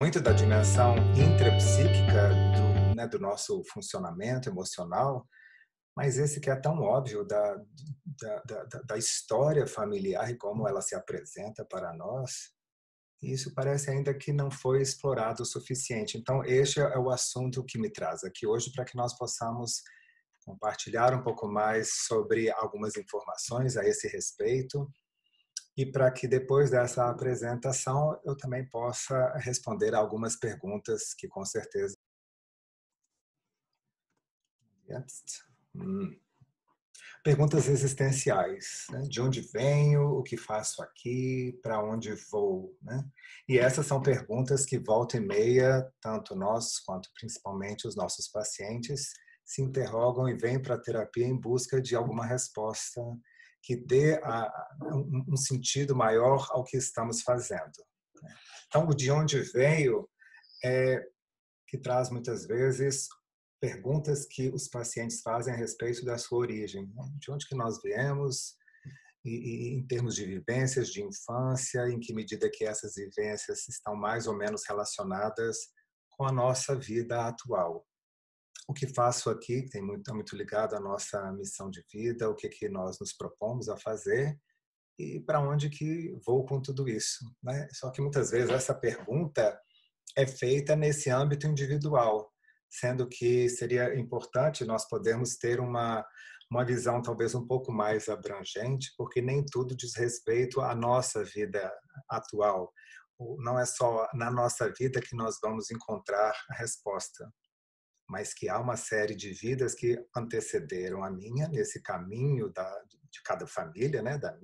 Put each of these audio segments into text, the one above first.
Muito da dimensão intrapsíquica do nosso funcionamento emocional, mas esse que é tão óbvio da história familiar e como ela se apresenta para nós, isso parece ainda que não foi explorado o suficiente. Então, este é o assunto que me traz aqui hoje para que nós possamos compartilhar um pouco mais sobre algumas informações a esse respeito e para que depois dessa apresentação eu também possa responder algumas perguntas que com certeza. Hum. Perguntas existenciais, né? De onde venho, o que faço aqui, para onde vou, né? E essas são perguntas que volta e meia, tanto nós quanto principalmente os nossos pacientes se interrogam e vêm para a terapia em busca de alguma resposta que dê um sentido maior ao que estamos fazendo. Então, o de onde veio é que traz muitas vezes perguntas que os pacientes fazem a respeito da sua origem, né? De onde que nós viemos e em termos de vivências de infância, em que medida que essas vivências estão mais ou menos relacionadas com a nossa vida atual. O que faço aqui tem muito ligado à nossa missão de vida, o que nós nos propomos a fazer e para onde que vou com tudo isso, né? Só que muitas vezes essa pergunta é feita nesse âmbito individual, sendo que seria importante nós podermos ter uma visão talvez um pouco mais abrangente, porque nem tudo diz respeito à nossa vida atual. Não é só na nossa vida que nós vamos encontrar a resposta, mas que há uma série de vidas que antecederam a minha nesse caminho de cada família, né, da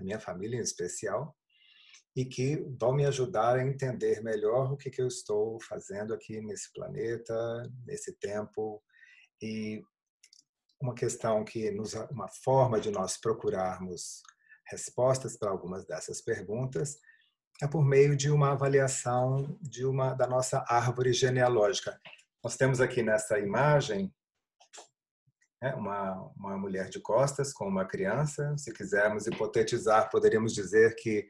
minha família em especial, e que vão me ajudar a entender melhor o que eu estou fazendo aqui nesse planeta, nesse tempo. E uma questão uma forma de nós procurarmos respostas para algumas dessas perguntas é por meio de uma avaliação da nossa árvore genealógica. Nós temos aqui nessa imagem, né, uma mulher de costas com uma criança. Se quisermos hipotetizar, poderíamos dizer que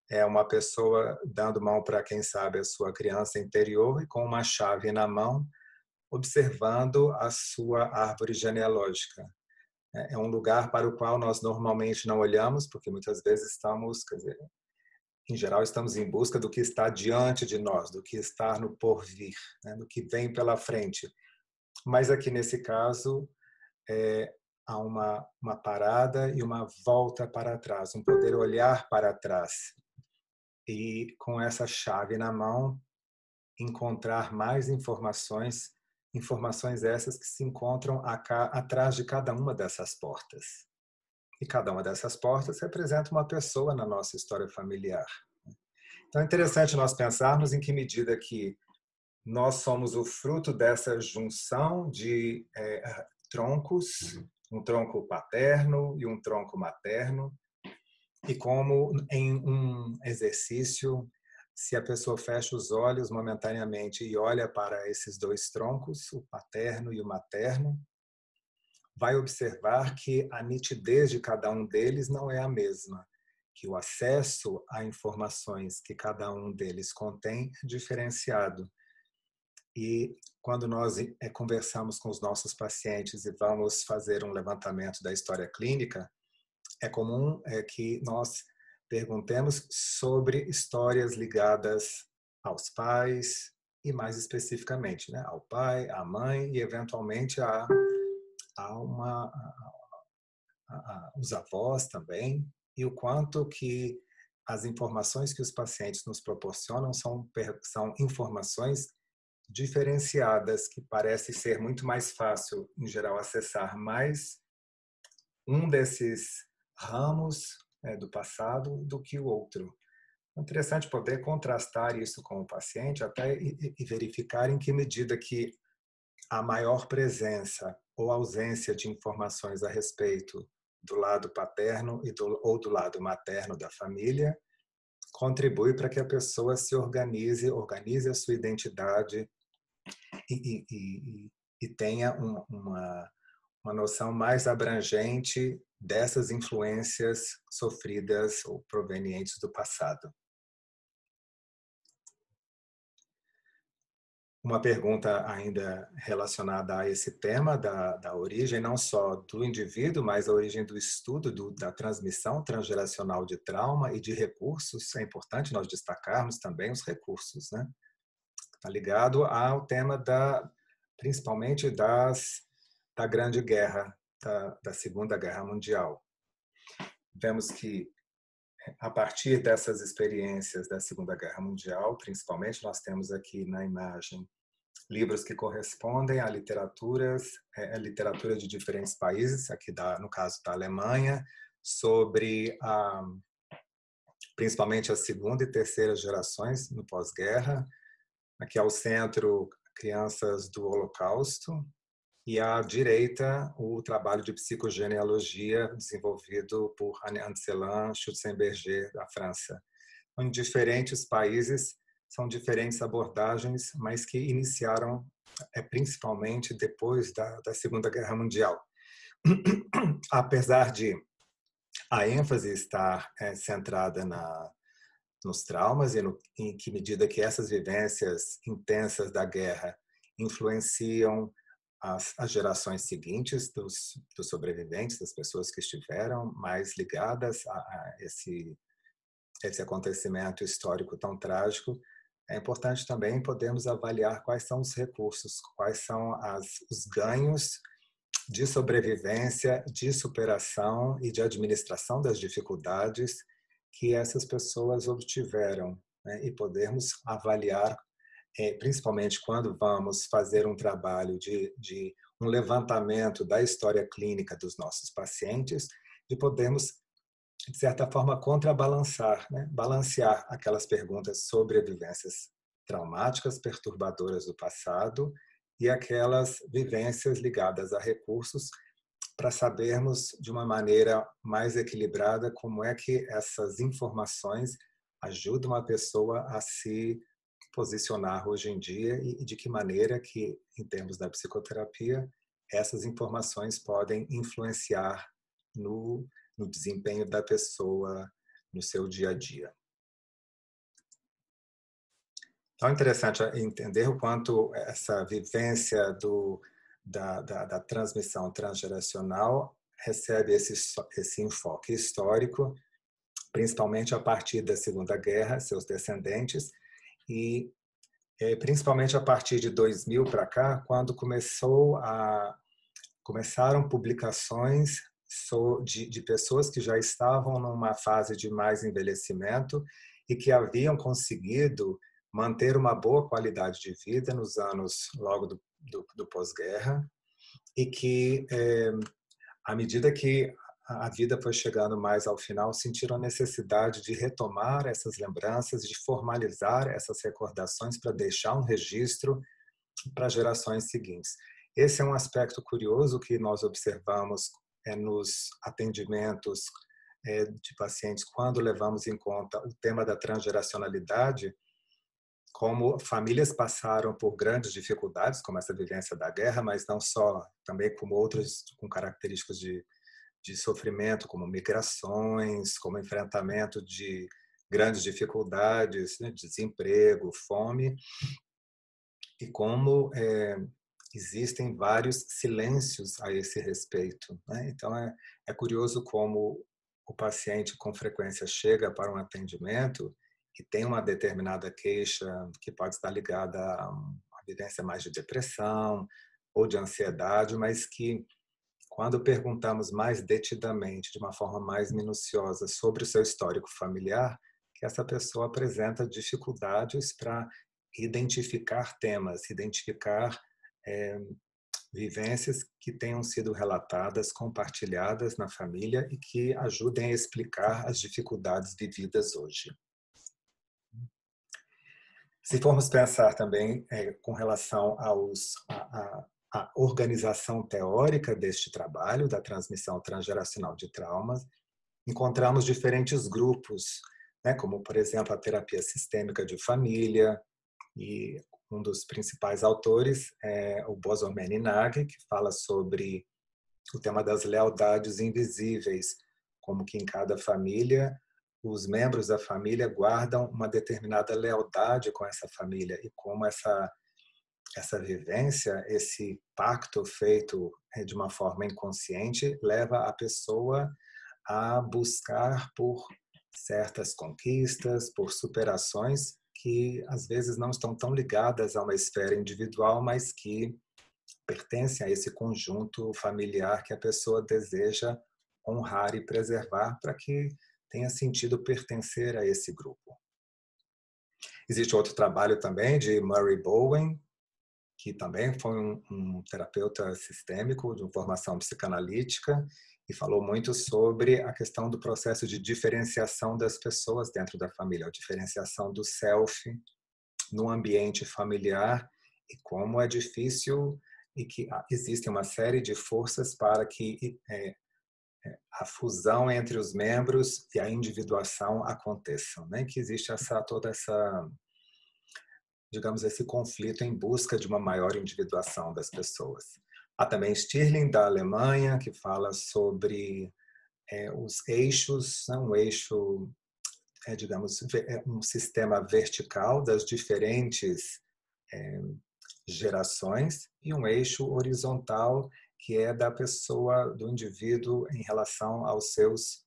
é uma pessoa dando mão para, quem sabe, a sua criança interior e com uma chave na mão, observando a sua árvore genealógica. É um lugar para o qual nós normalmente não olhamos, porque muitas vezes estamos, quer dizer, em geral, estamos em busca do que está diante de nós, do que está no porvir, né, do que vem pela frente. Mas aqui nesse caso, há uma parada e uma volta para trás, um poder olhar para trás e, com essa chave na mão, encontrar mais informações, informações essas que se encontram atrás de cada uma dessas portas. E cada uma dessas portas representa uma pessoa na nossa história familiar. Então é interessante nós pensarmos em que medida que nós somos o fruto dessa junção de troncos, um tronco paterno e um tronco materno, e como em um exercício, se a pessoa fecha os olhos momentaneamente e olha para esses dois troncos, o paterno e o materno, vai observar que a nitidez de cada um deles não é a mesma, que o acesso a informações que cada um deles contém é diferenciado. E quando nós conversamos com os nossos pacientes e vamos fazer um levantamento da história clínica, é comum que nós perguntemos sobre histórias ligadas aos pais e, mais especificamente, né, ao pai, à mãe e, eventualmente, os avós também, e o quanto que as informações que os pacientes nos proporcionam são informações diferenciadas, que parece ser muito mais fácil, em geral, acessar mais um desses ramos do passado do que o outro. É interessante poder contrastar isso com o paciente até e verificar em que medida que a maior presença ou ausência de informações a respeito do lado paterno ou do lado materno da família contribui para que a pessoa se organize a sua identidade e tenha uma noção mais abrangente dessas influências sofridas ou provenientes do passado. uma pergunta ainda relacionada a esse tema da origem, não só do indivíduo, mas a origem do estudo da transmissão transgeracional de trauma e de recursos. É importante nós destacarmos também os recursos, né? Está ligado ao tema principalmente da Grande Guerra, da Segunda Guerra Mundial. Vemos que, a partir dessas experiências da Segunda Guerra Mundial, principalmente, nós temos aqui na imagem livros que correspondem a a literatura de diferentes países, aqui no caso da Alemanha, sobre principalmente a segunda e terceira gerações no pós-guerra. Aqui ao centro, crianças do Holocausto, e à direita, o trabalho de psicogenealogia desenvolvido por Anne-Anne Schutzenberger, da França. Em diferentes países, são diferentes abordagens, mas que iniciaram principalmente depois da Segunda Guerra Mundial. Apesar de a ênfase estar centrada nos traumas e em que medida que essas vivências intensas da guerra influenciam as gerações seguintes dos sobreviventes, das pessoas que estiveram mais ligadas a esse acontecimento histórico tão trágico, é importante também podermos avaliar quais são os recursos, quais são os ganhos de sobrevivência, de superação e de administração das dificuldades que essas pessoas obtiveram, né? E podermos avaliar, principalmente quando vamos fazer um trabalho de um levantamento da história clínica dos nossos pacientes, de podermos, de certa forma, contrabalançar, né? Balancear aquelas perguntas sobre vivências traumáticas, perturbadoras do passado e aquelas vivências ligadas a recursos, para sabermos de uma maneira mais equilibrada como é que essas informações ajudam a pessoa a se posicionar hoje em dia e de que maneira que, em termos da psicoterapia, essas informações podem influenciar no desempenho da pessoa no seu dia a dia. Então é interessante entender o quanto essa vivência da transmissão transgeracional recebe esse enfoque histórico, principalmente a partir da Segunda Guerra, seus descendentes, e principalmente a partir de 2000 para cá, quando começaram publicações de pessoas que já estavam numa fase de mais envelhecimento e que haviam conseguido manter uma boa qualidade de vida nos anos logo do pós-guerra, e que, à medida que a vida foi chegando mais ao final, sentiram a necessidade de retomar essas lembranças, de formalizar essas recordações para deixar um registro para gerações seguintes. Esse é um aspecto curioso que nós observamos nos atendimentos de pacientes quando levamos em conta o tema da transgeracionalidade, como famílias passaram por grandes dificuldades, como essa vivência da guerra, mas não só, também como outras com características de sofrimento, como migrações, como enfrentamento de grandes dificuldades, né, desemprego, fome, e como existem vários silêncios a esse respeito, né? Então é curioso como o paciente com frequência chega para um atendimento e tem uma determinada queixa que pode estar ligada a uma vivência mais de depressão ou de ansiedade, mas que quando perguntamos mais detidamente, de uma forma mais minuciosa sobre o seu histórico familiar, que essa pessoa apresenta dificuldades para identificar temas, identificar vivências que tenham sido relatadas, compartilhadas na família e que ajudem a explicar as dificuldades vividas hoje. Se formos pensar também com relação à organização teórica deste trabalho, da transmissão transgeracional de traumas, encontramos diferentes grupos, né, como, por exemplo, a terapia sistêmica de família, e um dos principais autores é o Bozoman Nagy, que fala sobre o tema das lealdades invisíveis, como que em cada família os membros da família guardam uma determinada lealdade com essa família e como essa vivência, esse pacto feito de uma forma inconsciente, leva a pessoa a buscar por certas conquistas, por superações que às vezes não estão tão ligadas a uma esfera individual, mas que pertencem a esse conjunto familiar que a pessoa deseja honrar e preservar para que tenha sentido pertencer a esse grupo. Existe outro trabalho também de Murray Bowen, que também foi um terapeuta sistêmico de formação psicanalítica e falou muito sobre a questão do processo de diferenciação das pessoas dentro da família, a diferenciação do self no ambiente familiar e como é difícil e que existe uma série de forças para que a fusão entre os membros e a individuação aconteçam, né? Que existe toda essa, digamos, esse conflito em busca de uma maior individuação das pessoas. Há também Stirling, da Alemanha, que fala sobre os eixos, né? Um eixo, digamos, um sistema vertical das diferentes gerações e um eixo horizontal que é da pessoa, do indivíduo em relação aos seus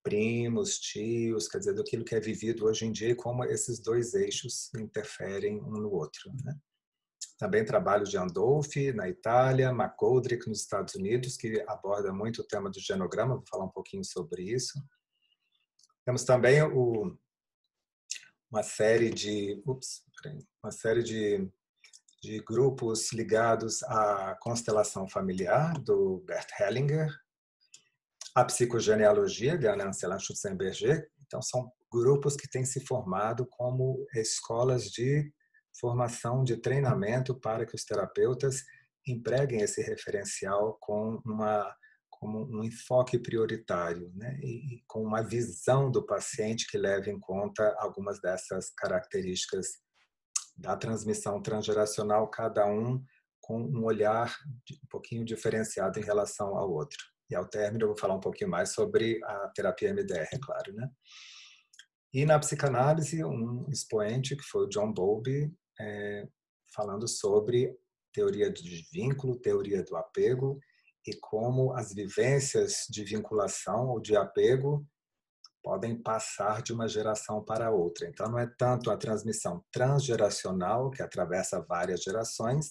primos, tios, quer dizer, daquilo que é vivido hoje em dia e como esses dois eixos interferem um no outro, né? Também trabalho de Andolfi, na Itália, McGoldrick, nos Estados Unidos, que aborda muito o tema do genograma, vou falar um pouquinho sobre isso. Temos também uma série de grupos ligados à constelação familiar, do Bert Hellinger, a psicogenealogia, de Anne-Ansela Schutzenberger. Então, são grupos que têm se formado como escolas de formação, de treinamento para que os terapeutas empreguem esse referencial como um enfoque prioritário, né? E com uma visão do paciente que leve em conta algumas dessas características da transmissão transgeracional, cada um com um olhar um pouquinho diferenciado em relação ao outro. E ao término eu vou falar um pouquinho mais sobre a terapia MDR, é claro, né? E na psicanálise, um expoente que foi o John Bowlby, falando sobre teoria de vínculo, teoria do apego e como as vivências de vinculação ou de apego podem passar de uma geração para outra. Então, não é tanto a transmissão transgeracional, que atravessa várias gerações,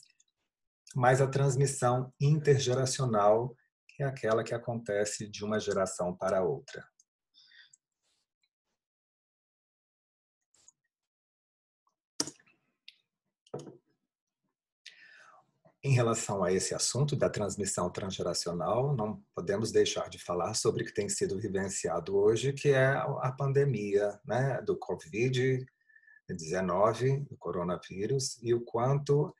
mas a transmissão intergeracional, que é aquela que acontece de uma geração para outra. Em relação a esse assunto da transmissão transgeracional, não podemos deixar de falar sobre o que tem sido vivenciado hoje, que é a pandemia, né, do Covid-19, do coronavírus, e o quanto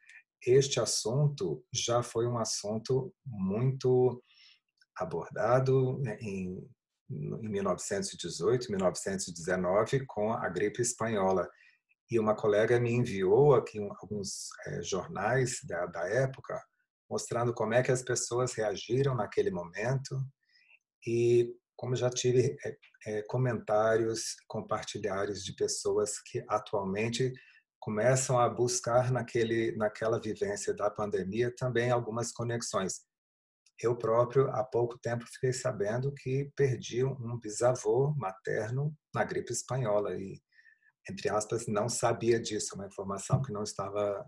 este assunto já foi um assunto muito abordado em 1918, 1919, com a gripe espanhola. E uma colega me enviou aqui alguns jornais da época, mostrando como é que as pessoas reagiram naquele momento e como já tive comentários, compartilhares de pessoas que atualmente começam a buscar naquela vivência da pandemia também algumas conexões. Eu próprio, há pouco tempo, fiquei sabendo que perdi um bisavô materno na gripe espanhola e, entre aspas, não sabia disso, uma informação que não estava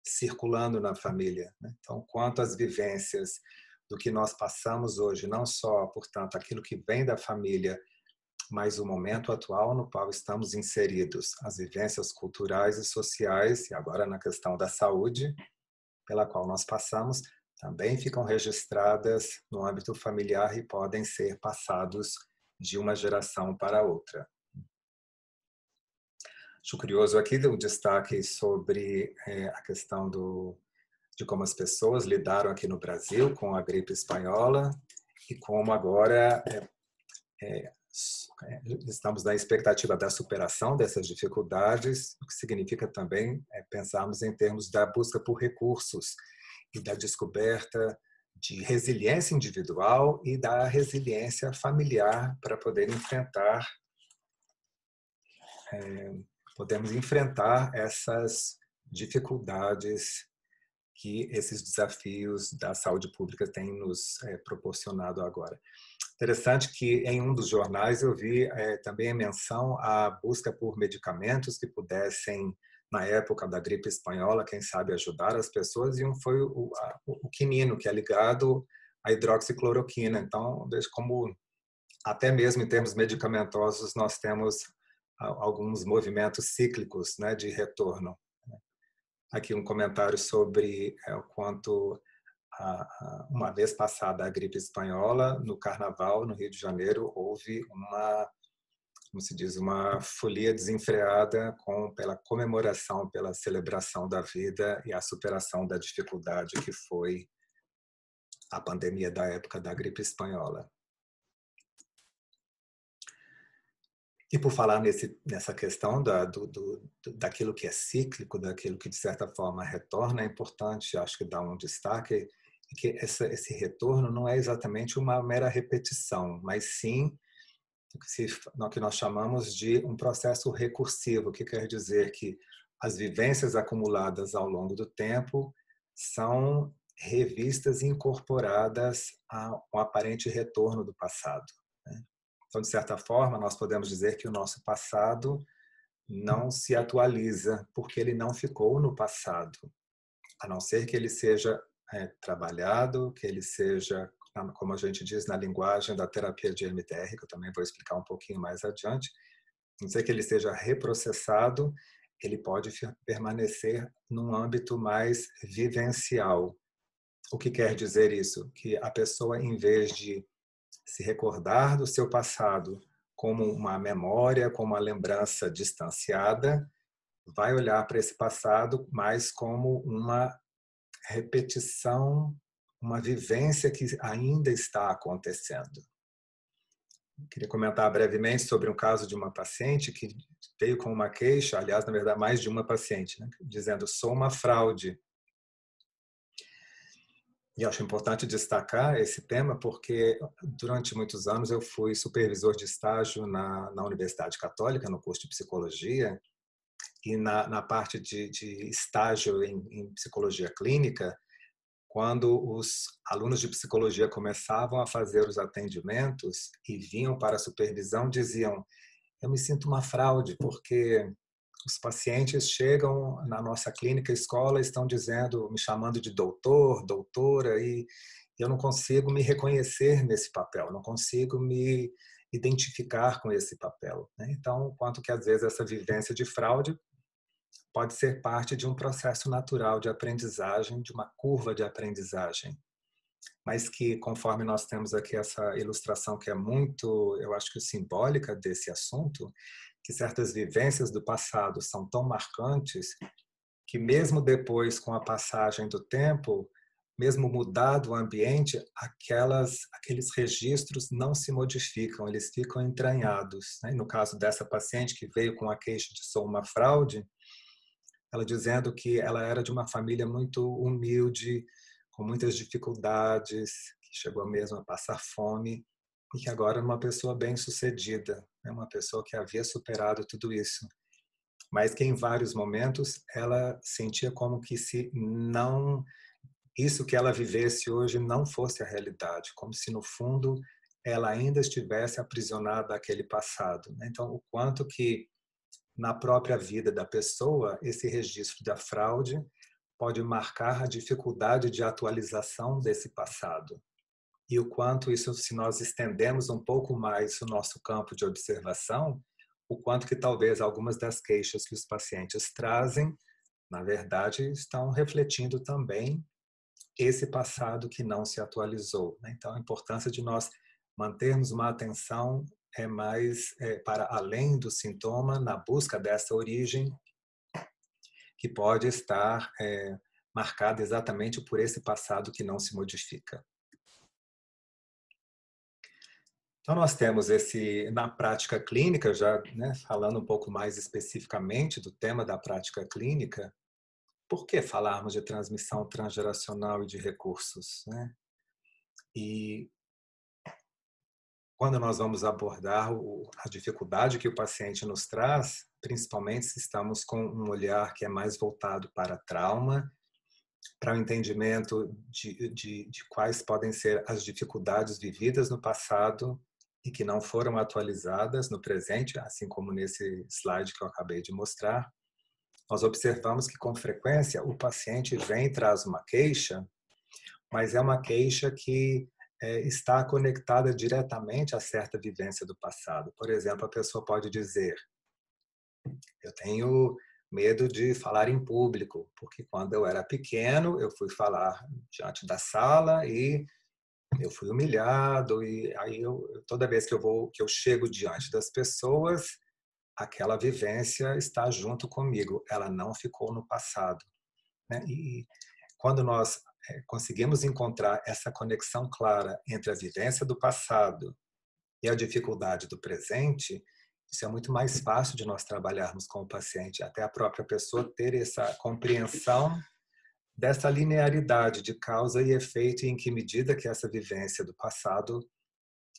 circulando na família, né? Então, quanto às vivências do que nós passamos hoje, não só, portanto, aquilo que vem da família, mas o momento atual no qual estamos inseridos, as vivências culturais e sociais, e agora na questão da saúde, pela qual nós passamos, também ficam registradas no âmbito familiar e podem ser passados de uma geração para outra. Acho curioso aqui o destaque sobre a questão de como as pessoas lidaram aqui no Brasil com a gripe espanhola e como agora estamos na expectativa da superação dessas dificuldades, o que significa também pensarmos em termos da busca por recursos e da descoberta de resiliência individual e da resiliência familiar para poder podemos enfrentar essas dificuldades que esses desafios da saúde pública têm nos proporcionado agora. Interessante que em um dos jornais eu vi também a menção à busca por medicamentos que pudessem, na época da gripe espanhola, quem sabe ajudar as pessoas, e um foi o quinino, que é ligado à hidroxicloroquina. Então, veja como até mesmo em termos medicamentosos nós temos alguns movimentos cíclicos, né, de retorno. Aqui um comentário sobre o quanto uma vez passada a gripe espanhola, no Carnaval, no Rio de Janeiro, houve uma, como se diz, uma folia desenfreada pela comemoração, pela celebração da vida e a superação da dificuldade que foi a pandemia da época da gripe espanhola. E por falar nessa questão daquilo que é cíclico, daquilo que de certa forma retorna, é importante, acho que dar um destaque, que esse retorno não é exatamente uma mera repetição, mas sim o que nós chamamos de um processo recursivo, que quer dizer que as vivências acumuladas ao longo do tempo são revistas e incorporadas a um aparente retorno do passado. Então, de certa forma, nós podemos dizer que o nosso passado não se atualiza porque ele não ficou no passado, a não ser que ele seja trabalhado, que ele seja, como a gente diz na linguagem da terapia de EMDR, que eu também vou explicar um pouquinho mais adiante, a não ser que ele seja reprocessado, ele pode permanecer num âmbito mais vivencial. O que quer dizer isso? Que a pessoa, em vez de se recordar do seu passado como uma memória, como uma lembrança distanciada, vai olhar para esse passado mais como uma repetição, uma vivência que ainda está acontecendo. Queria comentar brevemente sobre um caso de uma paciente que veio com uma queixa, aliás, na verdade, mais de uma paciente, né, dizendo: sou uma fraude. E acho importante destacar esse tema porque durante muitos anos eu fui supervisor de estágio na Universidade Católica, no curso de psicologia, e na parte de estágio em psicologia clínica, quando os alunos de psicologia começavam a fazer os atendimentos e vinham para a supervisão, diziam: eu me sinto uma fraude porque os pacientes chegam na nossa clínica, escola, estão dizendo, me chamando de doutor, doutora, e eu não consigo me reconhecer nesse papel, não consigo me identificar com esse papel. Então, quanto que às vezes essa vivência de fraude pode ser parte de um processo natural de aprendizagem, de uma curva de aprendizagem, mas que, conforme nós temos aqui essa ilustração que é muito, eu acho que simbólica desse assunto, que certas vivências do passado são tão marcantes que mesmo depois, com a passagem do tempo, mesmo mudado o ambiente, aqueles registros não se modificam, eles ficam entranhados. No caso dessa paciente que veio com a queixa de sou uma fraude, ela dizendo que ela era de uma família muito humilde, com muitas dificuldades, que chegou mesmo a passar fome, e que agora é uma pessoa bem-sucedida, uma pessoa que havia superado tudo isso, mas que em vários momentos ela sentia como que se não isso que ela vivesse hoje não fosse a realidade, como se no fundo ela ainda estivesse aprisionada àquele passado. Então, o quanto que na própria vida da pessoa esse registro da fraude pode marcar a dificuldade de atualização desse passado. E o quanto isso, se nós estendemos um pouco mais o nosso campo de observação, o quanto que talvez algumas das queixas que os pacientes trazem, na verdade, estão refletindo também esse passado que não se atualizou. Então, a importância de nós mantermos uma atenção mais para além do sintoma, na busca dessa origem que pode estar marcada exatamente por esse passado que não se modifica. Então, nós temos na prática clínica, já falando um pouco mais especificamente do tema da prática clínica, por que falarmos de transmissão transgeracional e de recursos? E quando nós vamos abordar a dificuldade que o paciente nos traz, principalmente se estamos com um olhar que é mais voltado para trauma, para o entendimento de quais podem ser as dificuldades vividas no passado e que não foram atualizadas no presente, assim como nesse slide que eu acabei de mostrar. Nós observamos que, com frequência, o paciente vem e traz uma queixa, mas é uma queixa que está conectada diretamente a certa vivência do passado. Por exemplo, a pessoa pode dizer: eu tenho medo de falar em público, porque quando eu era pequeno, eu fui falar diante da sala e eu fui humilhado, e aí toda vez que eu chego diante das pessoas, aquela vivência está junto comigo, ela não ficou no passado, né? E quando nós conseguimos encontrar essa conexão clara entre a vivência do passado e a dificuldade do presente, isso é muito mais fácil de nós trabalharmos com o paciente, até a própria pessoa ter essa compreensão dessa linearidade de causa e efeito e em que medida que essa vivência do passado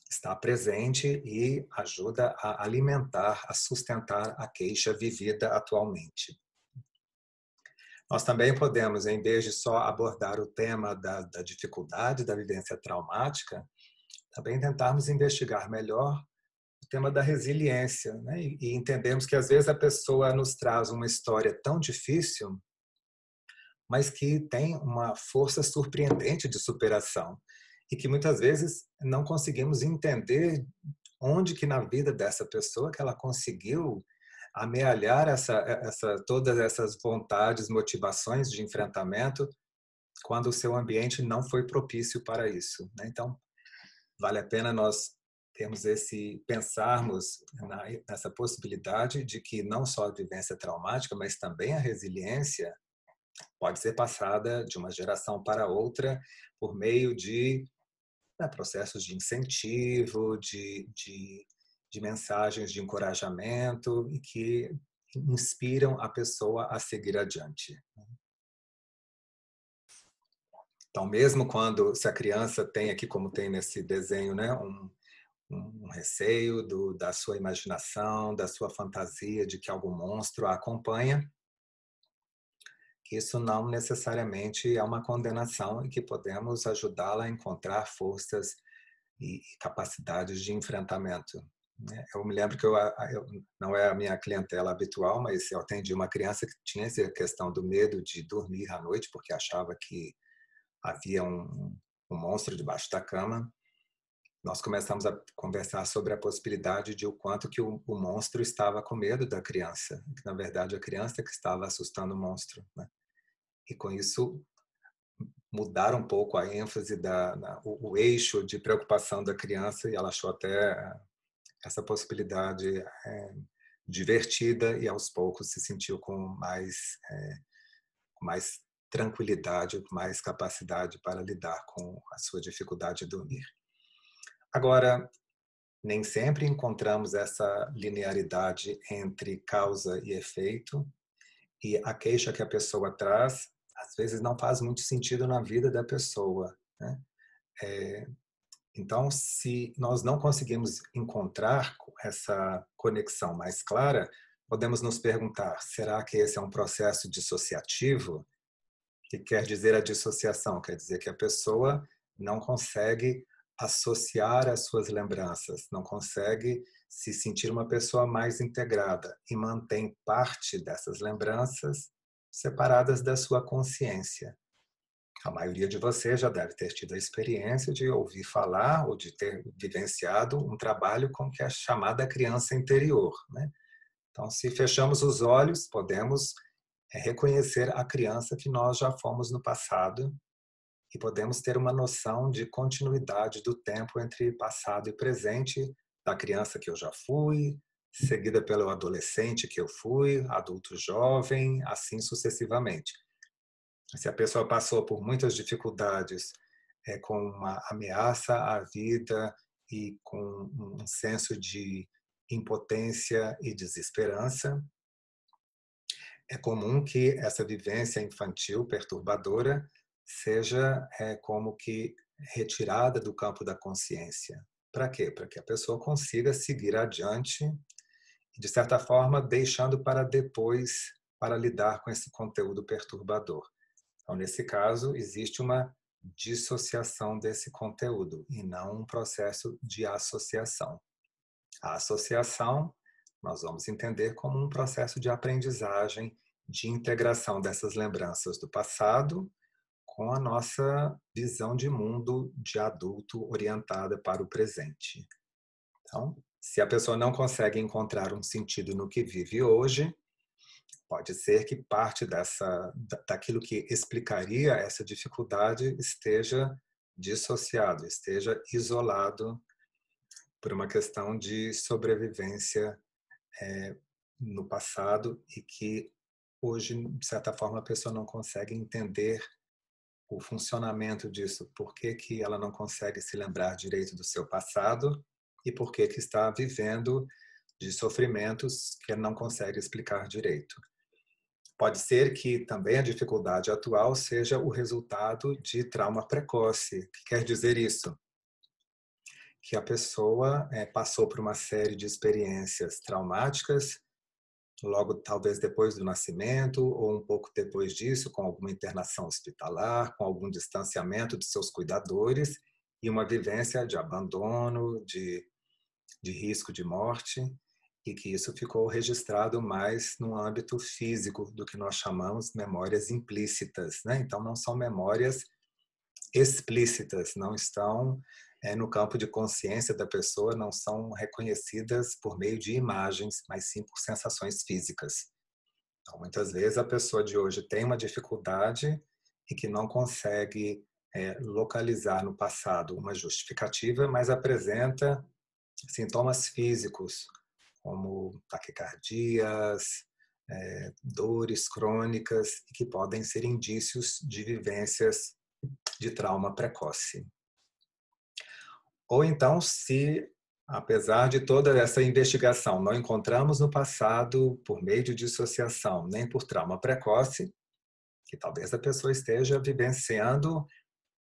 está presente e ajuda a alimentar, a sustentar a queixa vivida atualmente. Nós também podemos, em vez de só abordar o tema da dificuldade da vivência traumática, também tentarmos investigar melhor o tema da resiliência, né? E entendemos que às vezes a pessoa nos traz uma história tão difícil, mas que tem uma força surpreendente de superação e que muitas vezes não conseguimos entender onde que na vida dessa pessoa que ela conseguiu amealhar todas essas vontades, motivações de enfrentamento quando o seu ambiente não foi propício para isso, né? Então, vale a pena nós pensarmos nessa possibilidade de que não só a vivência traumática, mas também a resiliência pode ser passada de uma geração para outra por meio de processos de incentivo, de mensagens de encorajamento e que inspiram a pessoa a seguir adiante. Então, mesmo se a criança tem aqui, como tem nesse desenho, né, um receio da sua imaginação, da sua fantasia de que algum monstro a acompanha, que isso não necessariamente é uma condenação e que podemos ajudá-la a encontrar forças e capacidades de enfrentamento. Eu me lembro que não é a minha clientela habitual, mas eu atendi uma criança que tinha essa questão do medo de dormir à noite porque achava que havia um monstro debaixo da cama. Nós começamos a conversar sobre a possibilidade de o quanto que o monstro estava com medo da criança, que na verdade a criança que estava assustando o monstro, né? E com isso mudar um pouco a ênfase o eixo de preocupação da criança, e ela achou até essa possibilidade divertida e aos poucos se sentiu com mais tranquilidade, mais capacidade para lidar com a sua dificuldade de dormir. Agora, nem sempre encontramos essa linearidade entre causa e efeito, e a queixa que a pessoa traz, às vezes não faz muito sentido na vida da pessoa, né? Então, se nós não conseguimos encontrar essa conexão mais clara, podemos nos perguntar: será que esse é um processo dissociativo? O que quer dizer a dissociação? Quer dizer que a pessoa não consegue associar as suas lembranças, não consegue se sentir uma pessoa mais integrada e mantém parte dessas lembranças separadas da sua consciência. A maioria de vocês já deve ter tido a experiência de ouvir falar ou de ter vivenciado um trabalho com que é chamada criança interior, né? Então, se fechamos os olhos, podemos reconhecer a criança que nós já fomos no passado e podemos ter uma noção de continuidade do tempo entre passado e presente, da criança que eu já fui, seguida pelo adolescente que eu fui, adulto jovem, assim sucessivamente. Se a pessoa passou por muitas dificuldades, com uma ameaça à vida e com um senso de impotência e desesperança, é comum que essa vivência infantil perturbadora seja como que retirada do campo da consciência. Para quê? Para que a pessoa consiga seguir adiante de certa forma, deixando para depois para lidar com esse conteúdo perturbador. Então, nesse caso, existe uma dissociação desse conteúdo e não um processo de associação. A associação nós vamos entender como um processo de aprendizagem, de integração dessas lembranças do passado com a nossa visão de mundo de adulto orientada para o presente. Então, se a pessoa não consegue encontrar um sentido no que vive hoje, pode ser que parte daquilo que explicaria essa dificuldade esteja dissociado, esteja isolado por uma questão de sobrevivência no passado e que hoje, de certa forma, a pessoa não consegue entender o funcionamento disso, por que que ela não consegue se lembrar direito do seu passado e por que que está vivendo de sofrimentos que ela não consegue explicar direito. Pode ser que também a dificuldade atual seja o resultado de trauma precoce. O que quer dizer isso? Que a pessoa passou por uma série de experiências traumáticas, logo talvez depois do nascimento ou um pouco depois disso, com alguma internação hospitalar, com algum distanciamento de seus cuidadores e uma vivência de abandono, de risco de morte, e que isso ficou registrado mais no âmbito físico do que nós chamamos memórias implícitas, né? Então não são memórias explícitas, não estão no campo de consciência da pessoa, não são reconhecidas por meio de imagens, mas sim por sensações físicas. Então, muitas vezes a pessoa de hoje tem uma dificuldade e que não consegue localizar no passado uma justificativa, mas apresenta sintomas físicos, como taquicardias, dores crônicas, que podem ser indícios de vivências de trauma precoce. Ou então, se, apesar de toda essa investigação, não encontramos no passado, por meio de dissociação, nem por trauma precoce, que talvez a pessoa esteja vivenciando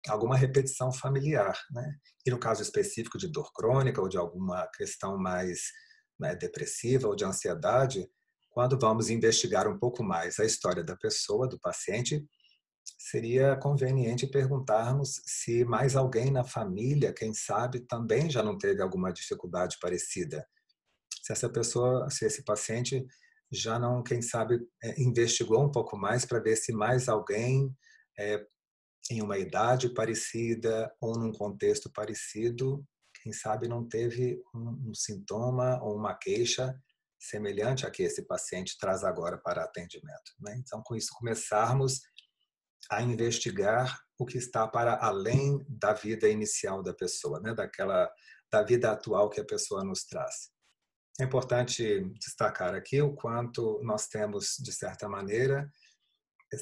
alguma repetição familiar, né? E no caso específico de dor crônica ou de alguma questão mais depressiva ou de ansiedade, quando vamos investigar um pouco mais a história da pessoa, do paciente, seria conveniente perguntarmos se mais alguém na família, quem sabe, também já não teve alguma dificuldade parecida. Se essa pessoa, se esse paciente já não, quem sabe, investigou um pouco mais para ver se mais alguém em uma idade parecida ou num contexto parecido, quem sabe não teve um sintoma ou uma queixa semelhante a que esse paciente traz agora para atendimento, né? Então, com isso, começarmos a investigar o que está para além da vida inicial da pessoa, né? Da vida atual que a pessoa nos traz. É importante destacar aqui o quanto nós temos, de certa maneira,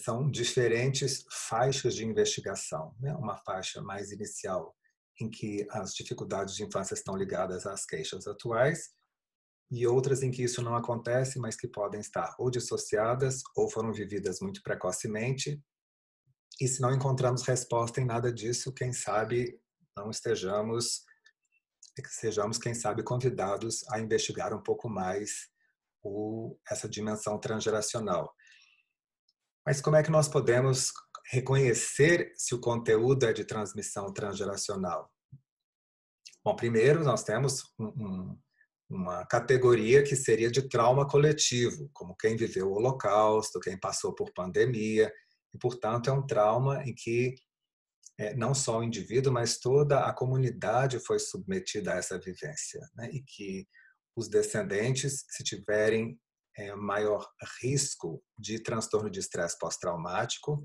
são diferentes faixas de investigação, né? Uma faixa mais inicial, em que as dificuldades de infância estão ligadas às queixas atuais, e outras em que isso não acontece, mas que podem estar ou dissociadas ou foram vividas muito precocemente. E se não encontramos resposta em nada disso, quem sabe não sejamos, quem sabe, convidados a investigar um pouco mais essa dimensão transgeracional. Mas como é que nós podemos reconhecer se o conteúdo é de transmissão transgeracional? Bom, primeiro nós temos uma categoria que seria de trauma coletivo, como quem viveu o Holocausto, quem passou por pandemia, e, portanto, é um trauma em que não só o indivíduo, mas toda a comunidade foi submetida a essa vivência, né? E que os descendentes, se tiverem maior risco de transtorno de estresse pós-traumático,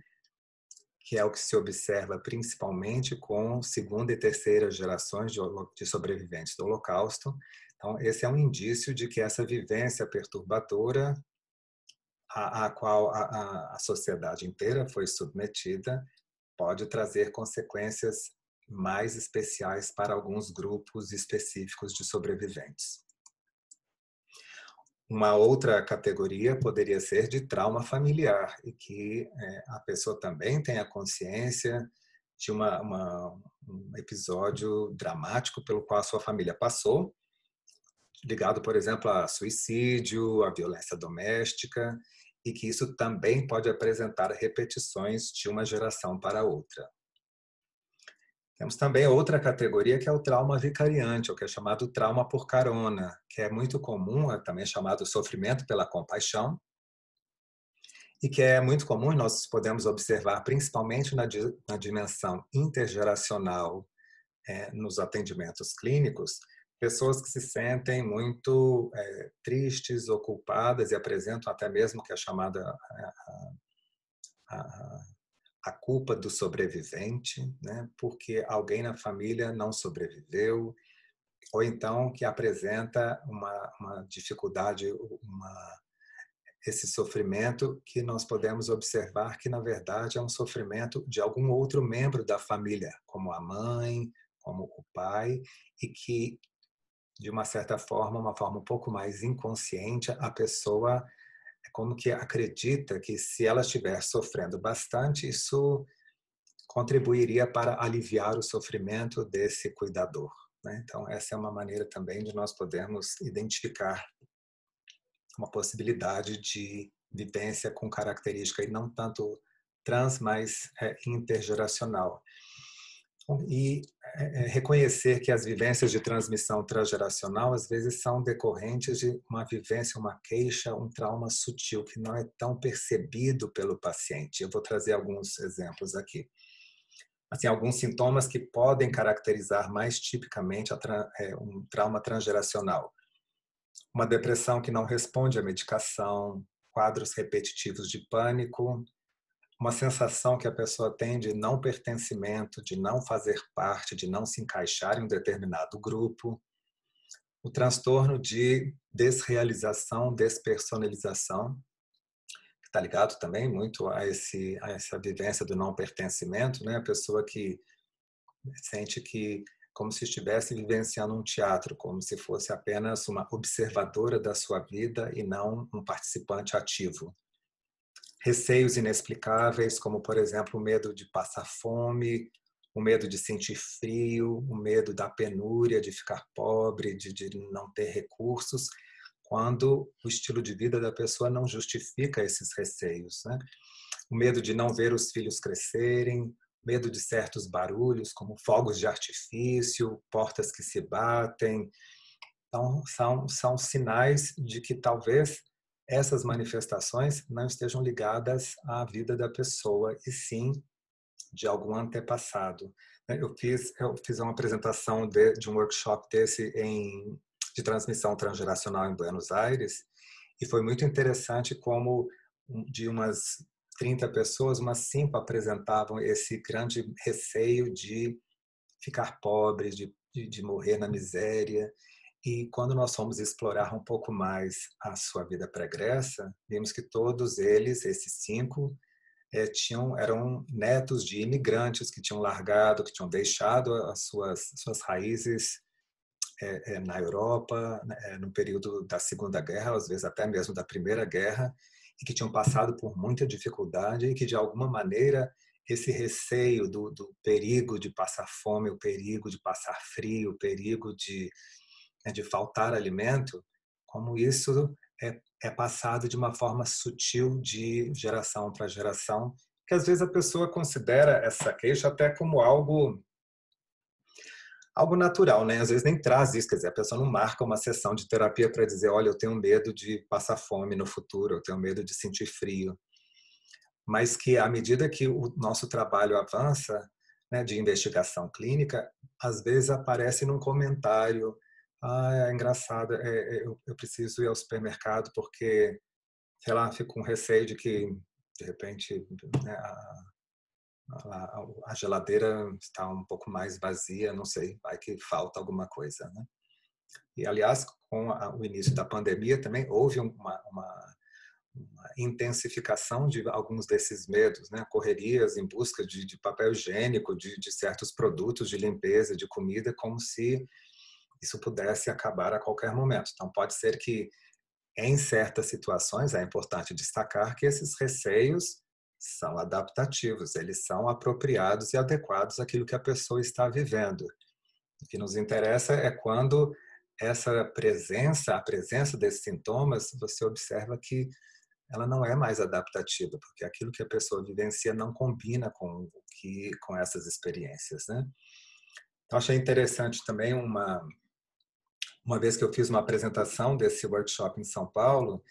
que é o que se observa principalmente com segunda e terceira gerações de sobreviventes do Holocausto. Então, esse é um indício de que essa vivência perturbadora a qual a sociedade inteira foi submetida pode trazer consequências mais especiais para alguns grupos específicos de sobreviventes. Uma outra categoria poderia ser de trauma familiar, e que a pessoa também tenha consciência de um episódio dramático pelo qual a sua família passou, ligado, por exemplo, a suicídio, a violência doméstica, e que isso também pode apresentar repetições de uma geração para outra. Temos também outra categoria que é o trauma vicariante, ou que é chamado trauma por carona, que é muito comum, é também chamado sofrimento pela compaixão, e que é muito comum, nós podemos observar principalmente na dimensão intergeracional, nos atendimentos clínicos, pessoas que se sentem muito tristes ou culpadas e apresentam até mesmo que é chamada a, a culpa do sobrevivente, né? Porque alguém na família não sobreviveu, ou então que apresenta uma dificuldade, esse sofrimento que nós podemos observar que, na verdade, é um sofrimento de algum outro membro da família, como a mãe, como o pai, e que, de uma certa forma, uma forma um pouco mais inconsciente, a pessoa é como que acredita que se ela estiver sofrendo bastante, isso contribuiria para aliviar o sofrimento desse cuidador, né? Então, essa é uma maneira também de nós podermos identificar uma possibilidade de vivência com característica e não tanto trans, mas intergeracional. E reconhecer que as vivências de transmissão transgeracional às vezes são decorrentes de uma vivência, uma queixa, um trauma sutil que não é tão percebido pelo paciente. Eu vou trazer alguns exemplos aqui. Assim, alguns sintomas que podem caracterizar mais tipicamente um trauma transgeracional. Uma depressão que não responde à medicação, quadros repetitivos de pânico, uma sensação que a pessoa tem de não pertencimento, de não fazer parte, de não se encaixar em um determinado grupo, o transtorno de desrealização, despersonalização, que está ligado também muito a essa vivência do não pertencimento, né? A pessoa que sente que como se estivesse vivenciando um teatro, como se fosse apenas uma observadora da sua vida e não um participante ativo. Receios inexplicáveis, como, por exemplo, o medo de passar fome, o medo de sentir frio, o medo da penúria, de ficar pobre, de não ter recursos, quando o estilo de vida da pessoa não justifica esses receios, né? O medo de não ver os filhos crescerem, medo de certos barulhos, como fogos de artifício, portas que se batem. Então, são sinais de que talvez essas manifestações não estejam ligadas à vida da pessoa, e sim de algum antepassado. Eu fiz uma apresentação de um workshop de transmissão transgeracional em Buenos Aires, e foi muito interessante como de umas 30 pessoas, umas 5 apresentavam esse grande receio de ficar pobre, de morrer na miséria. E quando nós fomos explorar um pouco mais a sua vida pregressa, vimos que todos eles, esses 5, eram netos de imigrantes que tinham largado, que tinham deixado as suas raízes na Europa, no período da Segunda Guerra, às vezes até mesmo da Primeira Guerra, e que tinham passado por muita dificuldade e que, de alguma maneira, esse receio do perigo de passar fome, o perigo de passar frio, o perigo de faltar alimento, como isso é passado de uma forma sutil de geração para geração, que às vezes a pessoa considera essa queixa até como algo natural, né? Às vezes nem traz isso, quer dizer, a pessoa não marca uma sessão de terapia para dizer, olha, eu tenho medo de passar fome no futuro, eu tenho medo de sentir frio. Mas que à medida que o nosso trabalho avança, né, de investigação clínica, às vezes aparece num comentário, é engraçado, eu preciso ir ao supermercado porque, sei lá, fico com receio de que, de repente, né, a geladeira está um pouco mais vazia, não sei, vai que falta alguma coisa, né? E, aliás, com o início da pandemia também houve uma intensificação de alguns desses medos, né? Correrias em busca de papel higiênico, de certos produtos de limpeza, de comida, como se isso pudesse acabar a qualquer momento. Então, pode ser que, em certas situações, é importante destacar que esses receios são adaptativos, eles são apropriados e adequados àquilo que a pessoa está vivendo. O que nos interessa é quando essa presença, a presença desses sintomas, você observa que ela não é mais adaptativa, porque aquilo que a pessoa vivencia não combina com essas experiências, né? Então, achei interessante também uma vez que eu fiz uma apresentação desse workshop em São Paulo,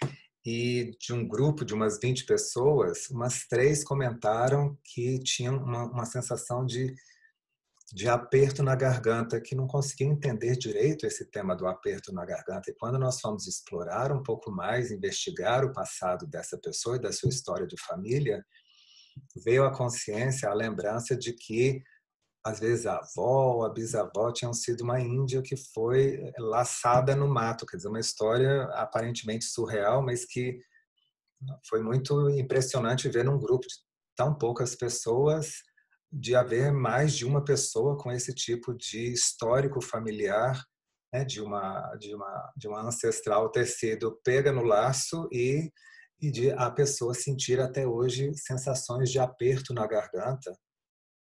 e de um grupo de umas 20 pessoas, umas 3 comentaram que tinham uma sensação de aperto na garganta, que não conseguiam entender direito esse tema do aperto na garganta. E quando nós fomos explorar um pouco mais, investigar o passado dessa pessoa e da sua história de família, veio à consciência, a lembrança de que às vezes a avó ou a bisavó tinham sido uma índia que foi laçada no mato, quer dizer, uma história aparentemente surreal, mas que foi muito impressionante ver num grupo de tão poucas pessoas, de haver mais de uma pessoa com esse tipo de histórico familiar, né, de uma ancestral ter sido pega no laço e de a pessoa sentir até hoje sensações de aperto na garganta.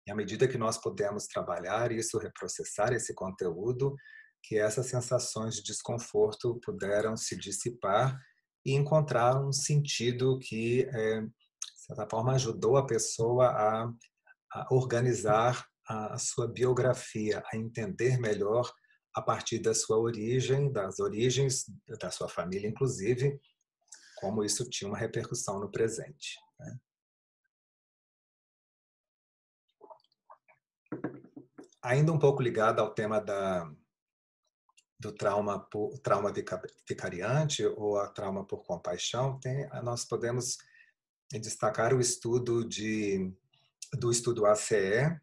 E à medida que nós podemos trabalhar isso, reprocessar esse conteúdo, que essas sensações de desconforto puderam se dissipar e encontrar um sentido que, de certa forma, ajudou a pessoa a organizar a sua biografia, a entender melhor a partir da sua origem, das origens da sua família, inclusive, como isso tinha uma repercussão no presente. Ainda um pouco ligado ao tema do trauma vicariante ou a trauma por compaixão, nós podemos destacar o estudo do estudo ACE,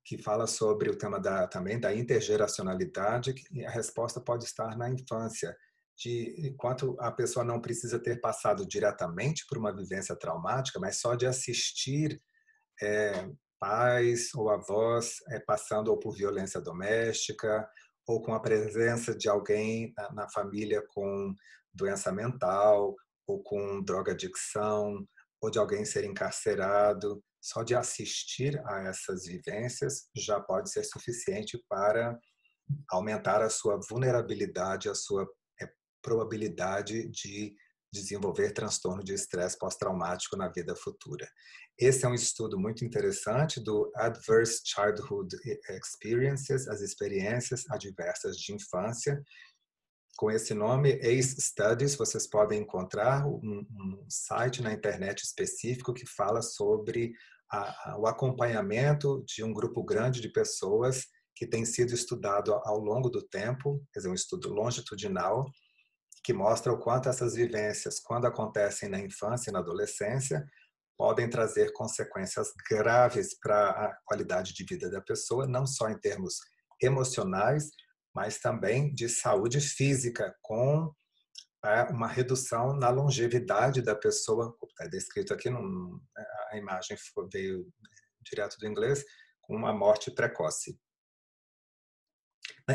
que fala sobre o tema também da intergeracionalidade, que a resposta pode estar na infância, de enquanto a pessoa não precisa ter passado diretamente por uma vivência traumática, mas só de assistir pais ou avós passando ou por violência doméstica, ou com a presença de alguém na família com doença mental, ou com drogadicção, ou de alguém ser encarcerado. Só de assistir a essas vivências já pode ser suficiente para aumentar a sua vulnerabilidade, a sua probabilidade de desenvolver transtorno de estresse pós-traumático na vida futura. Esse é um estudo muito interessante do Adverse Childhood Experiences, as experiências adversas de infância. Com esse nome, ACE Studies, vocês podem encontrar um site na internet específico que fala sobre o acompanhamento de um grupo grande de pessoas que tem sido estudado ao longo do tempo, quer dizer, um estudo longitudinal, que mostra o quanto essas vivências, quando acontecem na infância e na adolescência, podem trazer consequências graves para a qualidade de vida da pessoa, não só em termos emocionais, mas também de saúde física, com uma redução na longevidade da pessoa. Está descrito aqui, a imagem veio direto do inglês, com uma morte precoce.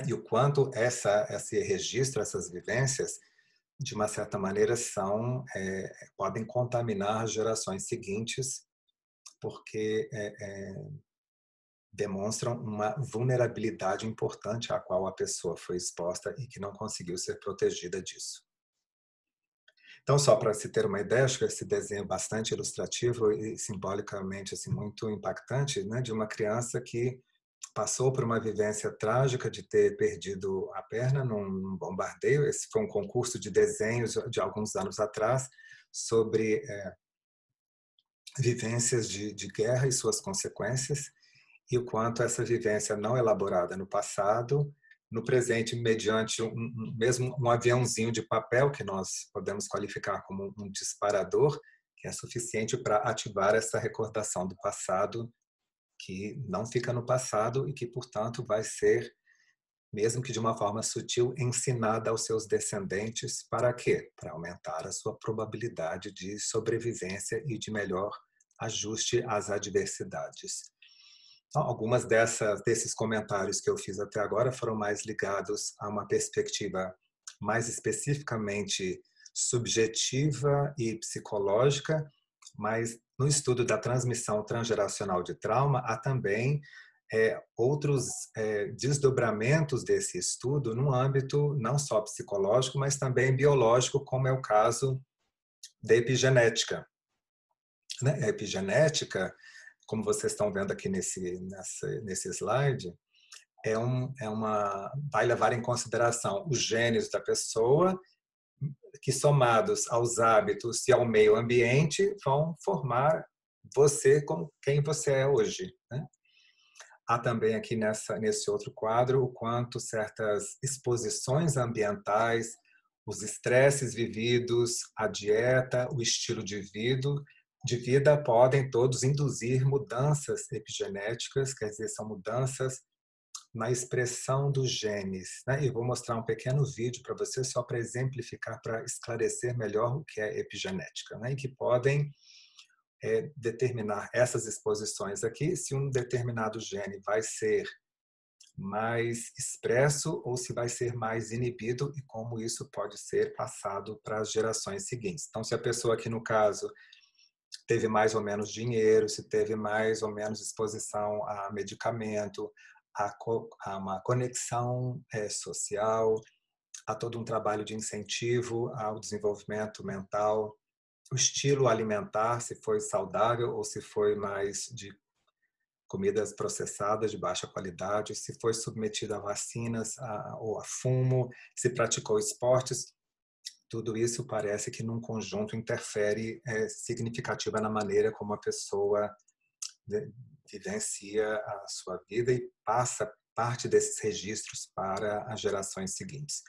E o quanto esse registro, essas vivências, de uma certa maneira, podem contaminar as gerações seguintes, porque demonstram uma vulnerabilidade importante à qual a pessoa foi exposta e que não conseguiu ser protegida disso. Então, só para se ter uma ideia, acho que esse desenho é bastante ilustrativo e simbolicamente assim, muito impactante, né, de uma criança que passou por uma vivência trágica de ter perdido a perna num bombardeio. Esse foi um concurso de desenhos de alguns anos atrás sobre vivências de guerra e suas consequências, e o quanto essa vivência não elaborada no passado, no presente, mediante mesmo um aviãozinho de papel, que nós podemos qualificar como um disparador, que é suficiente para ativar essa recordação do passado, que não fica no passado e que, portanto, vai ser, mesmo que de uma forma sutil, ensinada aos seus descendentes. Para quê? Para aumentar a sua probabilidade de sobrevivência e de melhor ajuste às adversidades. Então, algumas desses comentários que eu fiz até agora foram mais ligados a uma perspectiva mais especificamente subjetiva e psicológica, mas no estudo da transmissão transgeracional de trauma há também outros desdobramentos desse estudo no âmbito não só psicológico, mas também biológico, como é o caso da epigenética. Né? A epigenética, como vocês estão vendo aqui nesse slide, vai levar em consideração os genes da pessoa, que somados aos hábitos e ao meio ambiente vão formar você como quem você é hoje. Né? Há também aqui nesse outro quadro o quanto certas exposições ambientais, os estresses vividos, a dieta, o estilo de vida podem todos induzir mudanças epigenéticas, quer dizer, são mudanças na expressão dos genes. Né? E vou mostrar um pequeno vídeo para você só para exemplificar, para esclarecer melhor o que é epigenética, né? E que podem determinar essas exposições aqui, se um determinado gene vai ser mais expresso ou se vai ser mais inibido e como isso pode ser passado para as gerações seguintes. Então, se a pessoa aqui no caso teve mais ou menos dinheiro, se teve mais ou menos exposição a medicamento, a uma conexão social, a todo um trabalho de incentivo ao desenvolvimento mental, o estilo alimentar, se foi saudável ou se foi mais de comidas processadas de baixa qualidade, se foi submetido a vacinas ou a fumo, se praticou esportes, tudo isso parece que num conjunto interfere significativa na maneira como a pessoa vivencia a sua vida e passa parte desses registros para as gerações seguintes.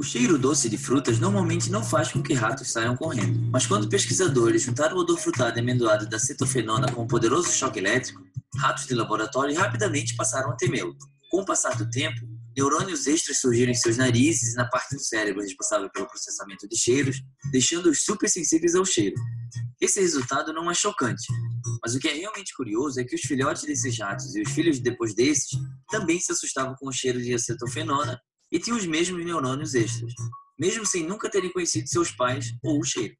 O cheiro doce de frutas normalmente não faz com que ratos saiam correndo, mas quando pesquisadores juntaram o odor frutado e amendoado da cetofenona com um poderoso choque elétrico, ratos de laboratório rapidamente passaram a temê-lo. Com o passar do tempo, neurônios extras surgiram em seus narizes e na parte do cérebro responsável pelo processamento de cheiros, deixando-os super sensíveis ao cheiro. Esse resultado não é chocante, mas o que é realmente curioso é que os filhotes desses ratos e os filhos depois desses também se assustavam com o cheiro de acetofenona e tinham os mesmos neurônios extras, mesmo sem nunca terem conhecido seus pais ou o cheiro.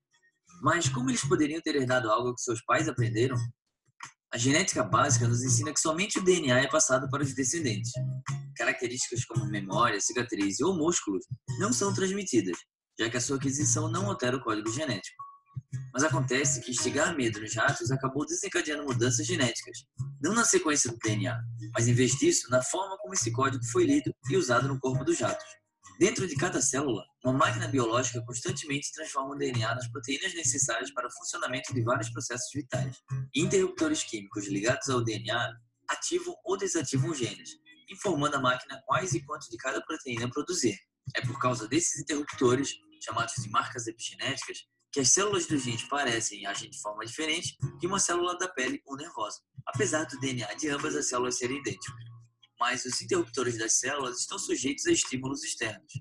Mas como eles poderiam ter herdado algo que seus pais aprenderam? A genética básica nos ensina que somente o DNA é passado para os descendentes. Características como memória, cicatriz ou músculos não são transmitidas, já que a sua aquisição não altera o código genético. Mas acontece que instigar medo nos ratos acabou desencadeando mudanças genéticas, não na sequência do DNA, mas em vez disso, na forma como esse código foi lido e usado no corpo dos ratos. Dentro de cada célula, uma máquina biológica constantemente transforma o DNA nas proteínas necessárias para o funcionamento de vários processos vitais. Interruptores químicos ligados ao DNA ativam ou desativam os genes, informando a máquina quais e quanto de cada proteína produzir. É por causa desses interruptores, chamados de marcas epigenéticas, que as células do gene parecem e agem de forma diferente de uma célula da pele ou nervosa, apesar do DNA de ambas as células serem idênticos. Mas os interruptores das células estão sujeitos a estímulos externos.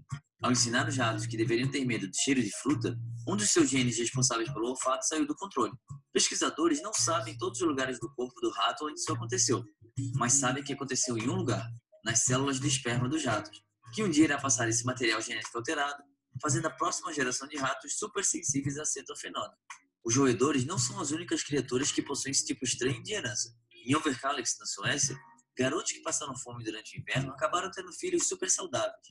Ao ensinar os ratos que deveriam ter medo do cheiro de fruta, um dos seus genes responsáveis pelo olfato saiu do controle. Pesquisadores não sabem todos os lugares do corpo do rato onde isso aconteceu, mas sabem que aconteceu em um lugar, nas células de esperma dos ratos, que um dia irá passar esse material genético alterado, fazendo a próxima geração de ratos supersensíveis à cetofenona. Os roedores não são as únicas criaturas que possuem esse tipo estranho de herança. Em Överkalix, na Suécia, garotos que passaram fome durante o inverno acabaram tendo filhos super saudáveis,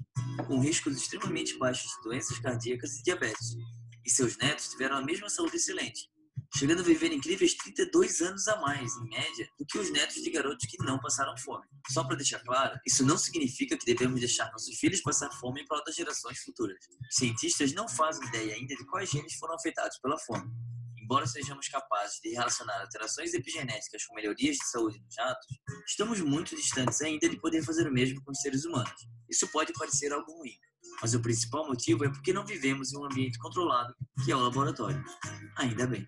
com riscos extremamente baixos de doenças cardíacas e diabetes. E seus netos tiveram a mesma saúde excelente, chegando a viver incríveis 32 anos a mais, em média, do que os netos de garotos que não passaram fome. Só para deixar claro, isso não significa que devemos deixar nossos filhos passar fome em prol das gerações futuras. Cientistas não fazem ideia ainda de quais genes foram afetados pela fome. Embora sejamos capazes de relacionar alterações epigenéticas com melhorias de saúde nos ratos, estamos muito distantes ainda de poder fazer o mesmo com os seres humanos. Isso pode parecer algo ruim, mas o principal motivo é porque não vivemos em um ambiente controlado, que é o laboratório. Ainda bem.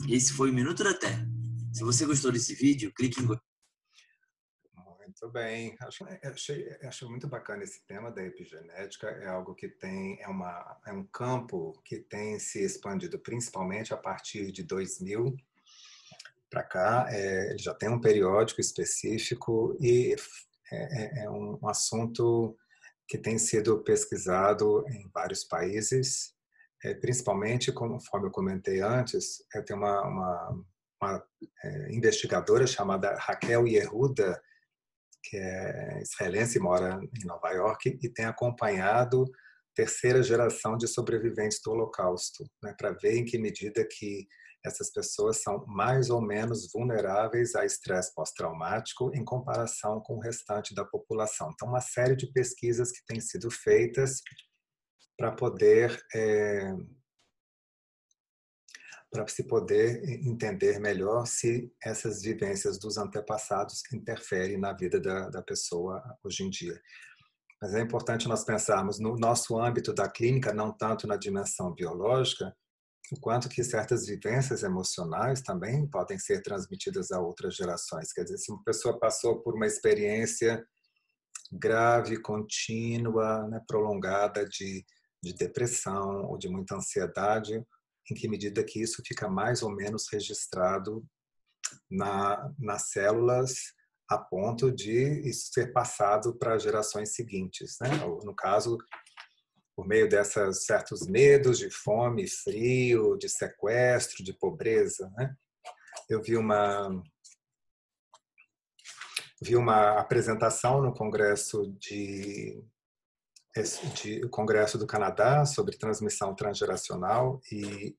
Esse foi o Minuto da Terra. Se você gostou desse vídeo, clique em... Muito bem. Acho muito bacana esse tema da epigenética. É algo que é um campo que tem se expandido principalmente a partir de 2000 para cá. Ele já tem um periódico específico e é um assunto que tem sido pesquisado em vários países, principalmente, conforme eu comentei antes, tem uma investigadora chamada Raquel Yehuda, que é israelense e mora em Nova York, e tem acompanhado terceira geração de sobreviventes do Holocausto, né, para ver em que medida que essas pessoas são mais ou menos vulneráveis a estresse pós-traumático em comparação com o restante da população. Então, uma série de pesquisas que têm sido feitas para se poder entender melhor se essas vivências dos antepassados interferem na vida da pessoa hoje em dia. Mas é importante nós pensarmos no nosso âmbito da clínica, não tanto na dimensão biológica, o quanto que certas vivências emocionais também podem ser transmitidas a outras gerações. Quer dizer, se uma pessoa passou por uma experiência grave, contínua, né, prolongada de depressão ou de muita ansiedade, em que medida que isso fica mais ou menos registrado nas células a ponto de isso ser passado para gerações seguintes, né? No caso, por meio desses certos medos de fome, frio, de sequestro, de pobreza, né? Eu vi uma apresentação no Congresso Congresso do Canadá sobre transmissão transgeracional, e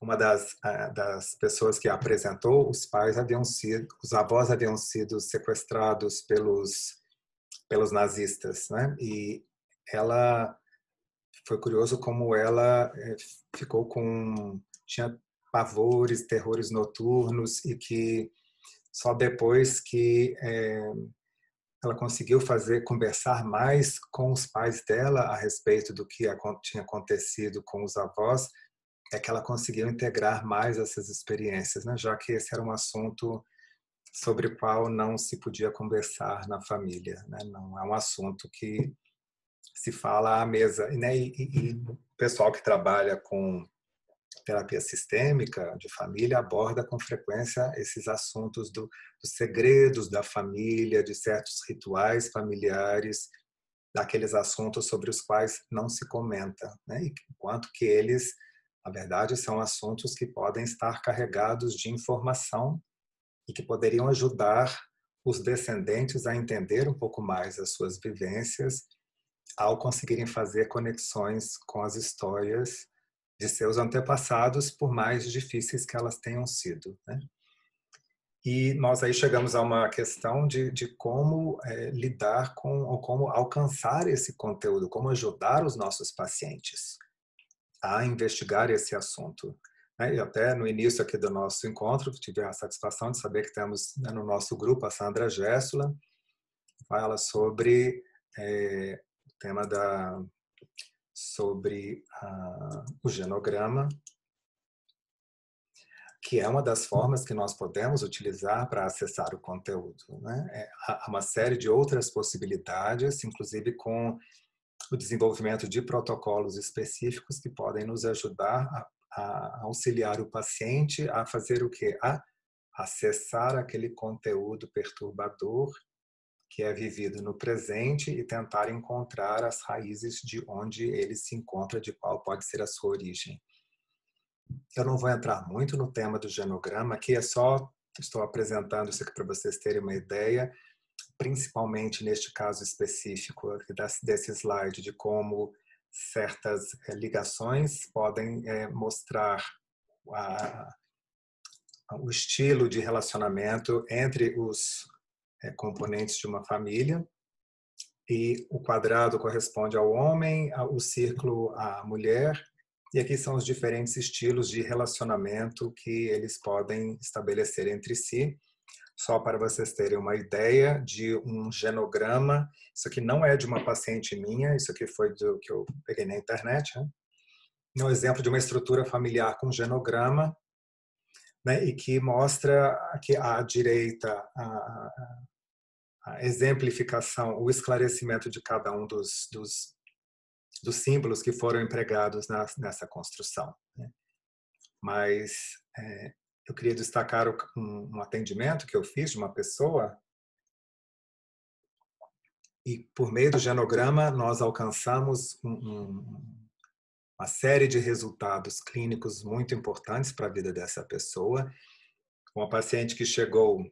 uma das pessoas que apresentou, os avós haviam sido sequestrados pelos nazistas, né? E ela foi curioso como ela tinha pavores, terrores noturnos, e que só depois que ela conseguiu conversar mais com os pais dela a respeito do que tinha acontecido com os avós, é que ela conseguiu integrar mais essas experiências, né? Já que esse era um assunto sobre o qual não se podia conversar na família, né? Não é um assunto que se fala à mesa, né? E o pessoal que trabalha com terapia sistêmica de família aborda com frequência esses assuntos dos segredos da família, de certos rituais familiares, daqueles assuntos sobre os quais não se comenta, né? E enquanto que eles, na verdade, são assuntos que podem estar carregados de informação e que poderiam ajudar os descendentes a entender um pouco mais as suas vivências, ao conseguirem fazer conexões com as histórias de seus antepassados, por mais difíceis que elas tenham sido, né? E nós aí chegamos a uma questão de como lidar com, ou como alcançar esse conteúdo, como ajudar os nossos pacientes a investigar esse assunto. E até no início aqui do nosso encontro, tive a satisfação de saber que temos, né, no nosso grupo a Sandra Gessula, fala sobre o tema sobre o genograma, que é uma das formas que nós podemos utilizar para acessar o conteúdo, né? Há uma série de outras possibilidades, inclusive com o desenvolvimento de protocolos específicos que podem nos ajudar a auxiliar o paciente a fazer o quê? A acessar aquele conteúdo perturbador que é vivido no presente e tentar encontrar as raízes de onde ele se encontra, de qual pode ser a sua origem. Eu não vou entrar muito no tema do genograma, aqui estou apresentando isso aqui para vocês terem uma ideia, principalmente neste caso específico desse slide, de como certas ligações podem mostrar o estilo de relacionamento entre os componentes de uma família, e o quadrado corresponde ao homem, o círculo à mulher, e aqui são os diferentes estilos de relacionamento que eles podem estabelecer entre si. Só para vocês terem uma ideia de um genograma, isso aqui não é de uma paciente minha, isso aqui foi do que eu peguei na internet, né? É um exemplo de uma estrutura familiar com genograma, né? E que mostra aqui à direita a exemplificação, o esclarecimento de cada um dos símbolos que foram empregados nessa construção, né? Mas eu queria destacar um atendimento que eu fiz de uma pessoa, e por meio do genograma nós alcançamos uma série de resultados clínicos muito importantes para a vida dessa pessoa, Uma paciente que chegou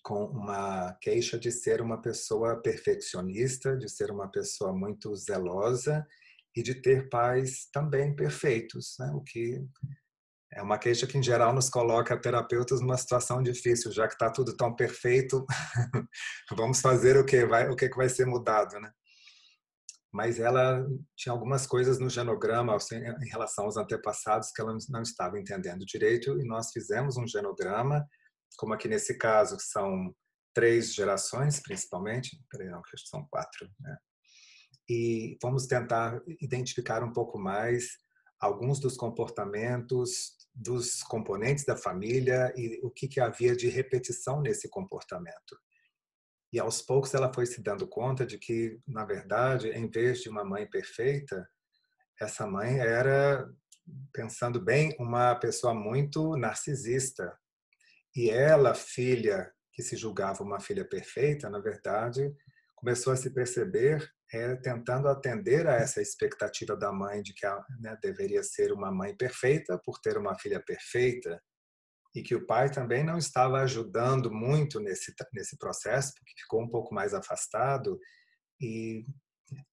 com uma queixa de ser uma pessoa perfeccionista, de ser uma pessoa muito zelosa e de ter pais também perfeitos, né? O que é uma queixa que, em geral, nos coloca terapeutas numa situação difícil, já que está tudo tão perfeito, vamos fazer o que vai ser mudado, né? Mas ela tinha algumas coisas no genograma assim, em relação aos antepassados que ela não estava entendendo direito e nós fizemos um genograma, como aqui nesse caso são 3 gerações principalmente, não, acho que são 4, né? E vamos tentar identificar um pouco mais alguns dos comportamentos dos componentes da família e o que havia de repetição nesse comportamento. E aos poucos ela foi se dando conta de que, na verdade, em vez de uma mãe perfeita, essa mãe era, pensando bem, uma pessoa muito narcisista. E ela, filha, que se julgava uma filha perfeita, na verdade, começou a se perceber tentando atender a essa expectativa da mãe de que deveria ser uma mãe perfeita por ter uma filha perfeita e que o pai também não estava ajudando muito nesse processo, porque ficou um pouco mais afastado e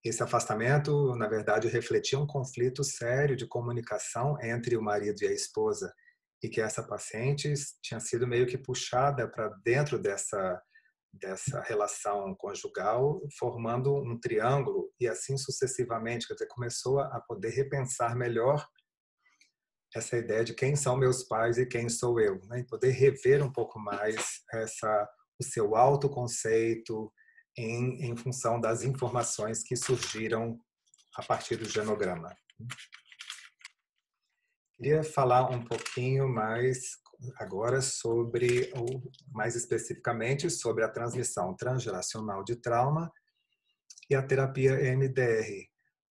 esse afastamento, na verdade, refletia um conflito sério de comunicação entre o marido e a esposa e que essa paciente tinha sido meio que puxada para dentro dessa relação conjugal, formando um triângulo e assim sucessivamente, quer dizer, começou a poder repensar melhor essa ideia de quem são meus pais e quem sou eu, né? E poder rever um pouco mais o seu autoconceito em função das informações que surgiram a partir do genograma. Queria falar um pouquinho mais agora sobre, mais especificamente, sobre a transmissão transgeracional de trauma e a terapia EMDR.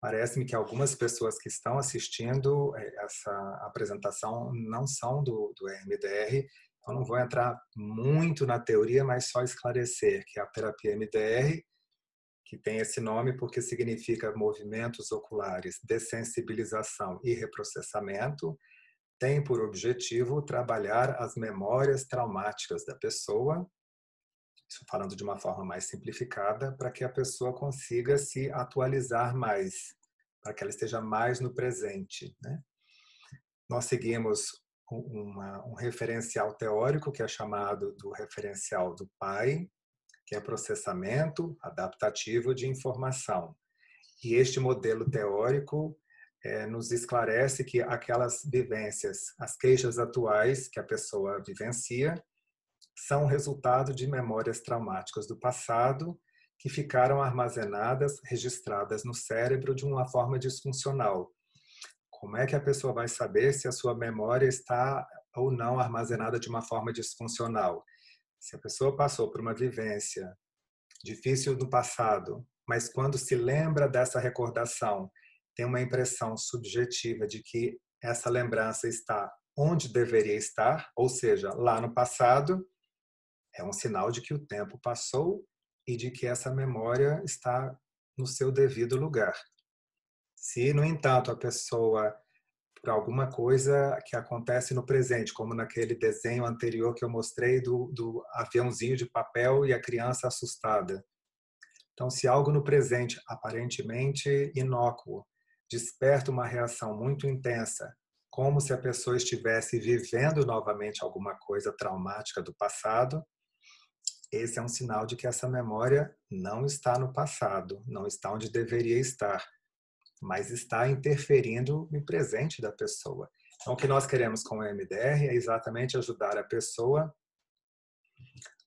Parece-me que algumas pessoas que estão assistindo essa apresentação não são do EMDR, então não vou entrar muito na teoria, mas só esclarecer que a terapia EMDR, que tem esse nome porque significa movimentos oculares, dessensibilização e reprocessamento, tem por objetivo trabalhar as memórias traumáticas da pessoa, isso falando de uma forma mais simplificada, para que a pessoa consiga se atualizar mais, para que ela esteja mais no presente, né? Nós seguimos um referencial teórico que é chamado do referencial do PAI, que é processamento adaptativo de informação. E este modelo teórico nos esclarece que aquelas vivências, as queixas atuais que a pessoa vivencia, são resultado de memórias traumáticas do passado que ficaram armazenadas, registradas no cérebro de uma forma disfuncional. Como é que a pessoa vai saber se a sua memória está ou não armazenada de uma forma disfuncional? Se a pessoa passou por uma vivência difícil no passado, mas quando se lembra dessa recordação, tem uma impressão subjetiva de que essa lembrança está onde deveria estar, ou seja, lá no passado, é um sinal de que o tempo passou e de que essa memória está no seu devido lugar. Se, no entanto, a pessoa, por alguma coisa que acontece no presente, como naquele desenho anterior que eu mostrei do aviãozinho de papel e a criança assustada. Então, se algo no presente, aparentemente inócuo, desperta uma reação muito intensa, como se a pessoa estivesse vivendo novamente alguma coisa traumática do passado, esse é um sinal de que essa memória não está no passado, não está onde deveria estar, mas está interferindo no presente da pessoa. Então, o que nós queremos com o EMDR é exatamente ajudar a pessoa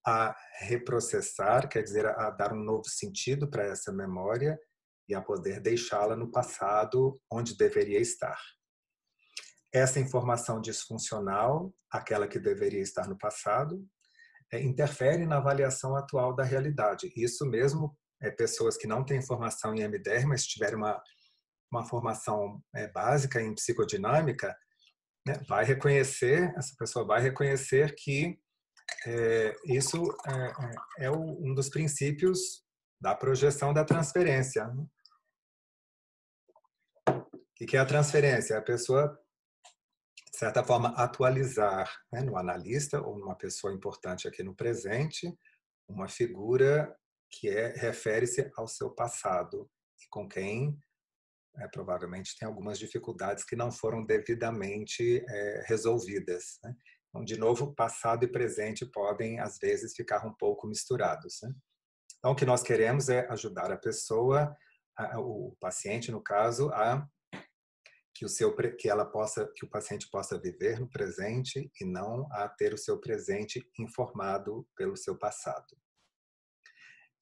a reprocessar, quer dizer, a dar um novo sentido para essa memória e a poder deixá-la no passado onde deveria estar. Essa informação disfuncional, aquela que deveria estar no passado, interfere na avaliação atual da realidade. Isso mesmo, pessoas que não têm formação em EMDR, mas tiverem uma formação básica em psicodinâmica, né, essa pessoa vai reconhecer que isso é um dos princípios da projeção da transferência. O que é a transferência? A pessoa de certa forma, atualizar, né, no analista ou numa pessoa importante aqui no presente, uma figura que refere-se ao seu passado e com quem provavelmente tem algumas dificuldades que não foram devidamente resolvidas, né? Então, de novo, passado e presente podem, às vezes, ficar um pouco misturados, né? Então, o que nós queremos é ajudar a pessoa, o paciente, no caso, a que o paciente possa viver no presente e não a ter o seu presente informado pelo seu passado.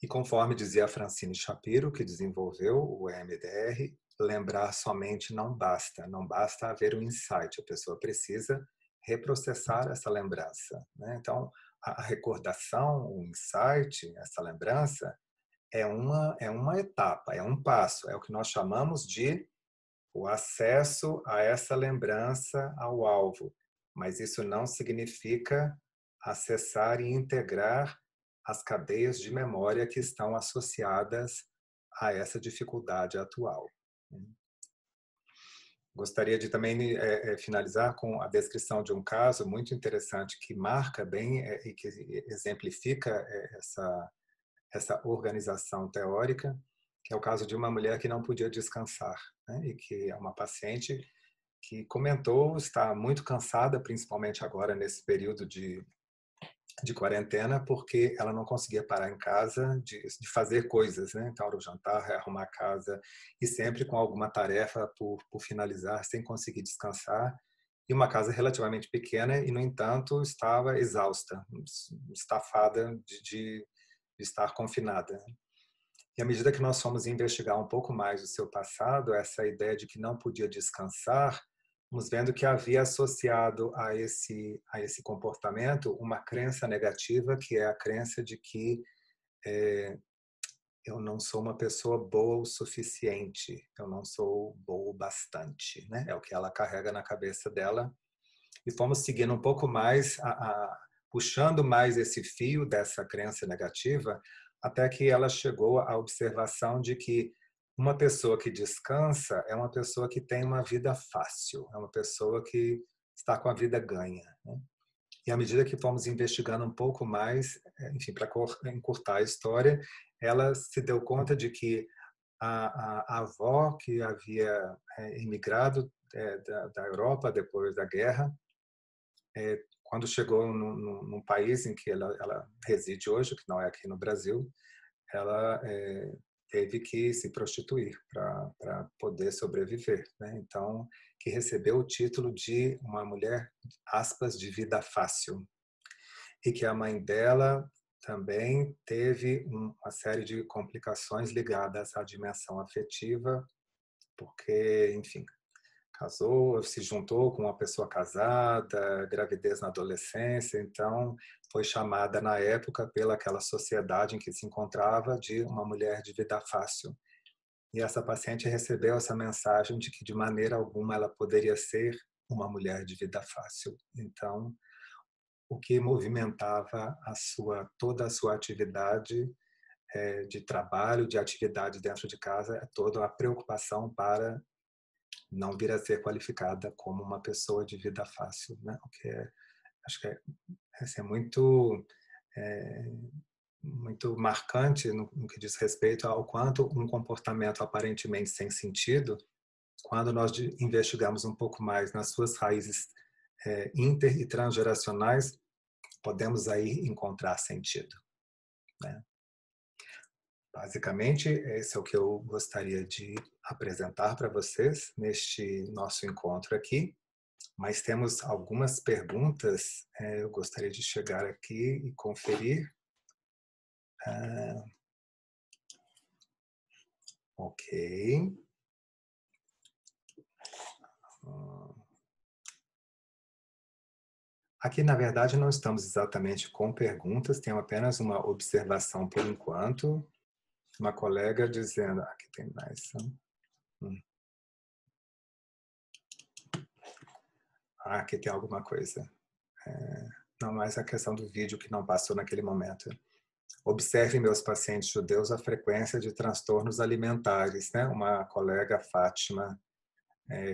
E conforme dizia a Francine Shapiro, que desenvolveu o EMDR, lembrar somente não basta. Não basta haver um insight. A pessoa precisa reprocessar essa lembrança, né? Então, a recordação, o insight, essa lembrança, é uma etapa, é um passo. É o que nós chamamos de o acesso a essa lembrança ao alvo. Mas isso não significa acessar e integrar as cadeias de memória que estão associadas a essa dificuldade atual. Gostaria de também finalizar com a descrição de um caso muito interessante que marca bem e que exemplifica essa organização teórica, que é o caso de uma mulher que não podia descansar, né? E que é uma paciente que comentou estar muito cansada, principalmente agora nesse período de quarentena, porque ela não conseguia parar em casa de fazer coisas, né? Então, era o jantar, arrumar a casa, e sempre com alguma tarefa por finalizar, sem conseguir descansar. E uma casa relativamente pequena, e, no entanto, estava exausta, estafada de estar confinada. E à medida que nós fomos investigar um pouco mais o seu passado, essa ideia de que não podia descansar, fomos vendo que havia associado a esse comportamento uma crença negativa, que é a crença de que eu não sou uma pessoa boa o suficiente, eu não sou boa o bastante, né? É o que ela carrega na cabeça dela. E fomos seguindo um pouco mais, puxando mais esse fio dessa crença negativa, até que ela chegou à observação de que uma pessoa que descansa é uma pessoa que tem uma vida fácil, é uma pessoa que está com a vida ganha, né? E à medida que fomos investigando um pouco mais, enfim, para encurtar a história, ela se deu conta de que a avó que havia imigrado da Europa depois da guerra, quando chegou num país em que ela reside hoje, que não é aqui no Brasil, ela teve que se prostituir para poder sobreviver, né? Então, que recebeu o título de uma mulher, aspas, de vida fácil. E que a mãe dela também teve uma série de complicações ligadas à dimensão afetiva, porque, enfim, casou, se juntou com uma pessoa casada, gravidez na adolescência, então foi chamada na época pelaquela sociedade em que se encontrava de uma mulher de vida fácil. E essa paciente recebeu essa mensagem de que de maneira alguma ela poderia ser uma mulher de vida fácil. Então, o que movimentava toda a sua atividade de trabalho, de atividade dentro de casa, é toda a preocupação para não vir a ser qualificada como uma pessoa de vida fácil, né? O que acho que é muito marcante no que diz respeito ao quanto um comportamento aparentemente sem sentido, quando nós investigamos um pouco mais nas suas raízes inter e transgeracionais, podemos aí encontrar sentido, né? Basicamente, esse é o que eu gostaria de apresentar para vocês neste nosso encontro aqui. Mas temos algumas perguntas, eu gostaria de chegar aqui e conferir. Ok. Aqui, na verdade, não estamos exatamente com perguntas, tenho apenas uma observação por enquanto. Uma colega dizendo... Aqui tem mais. Aqui tem alguma coisa. Não, mais a questão do vídeo que não passou naquele momento. Observe meus pacientes judeus a frequência de transtornos alimentares, né? Uma colega, Fátima,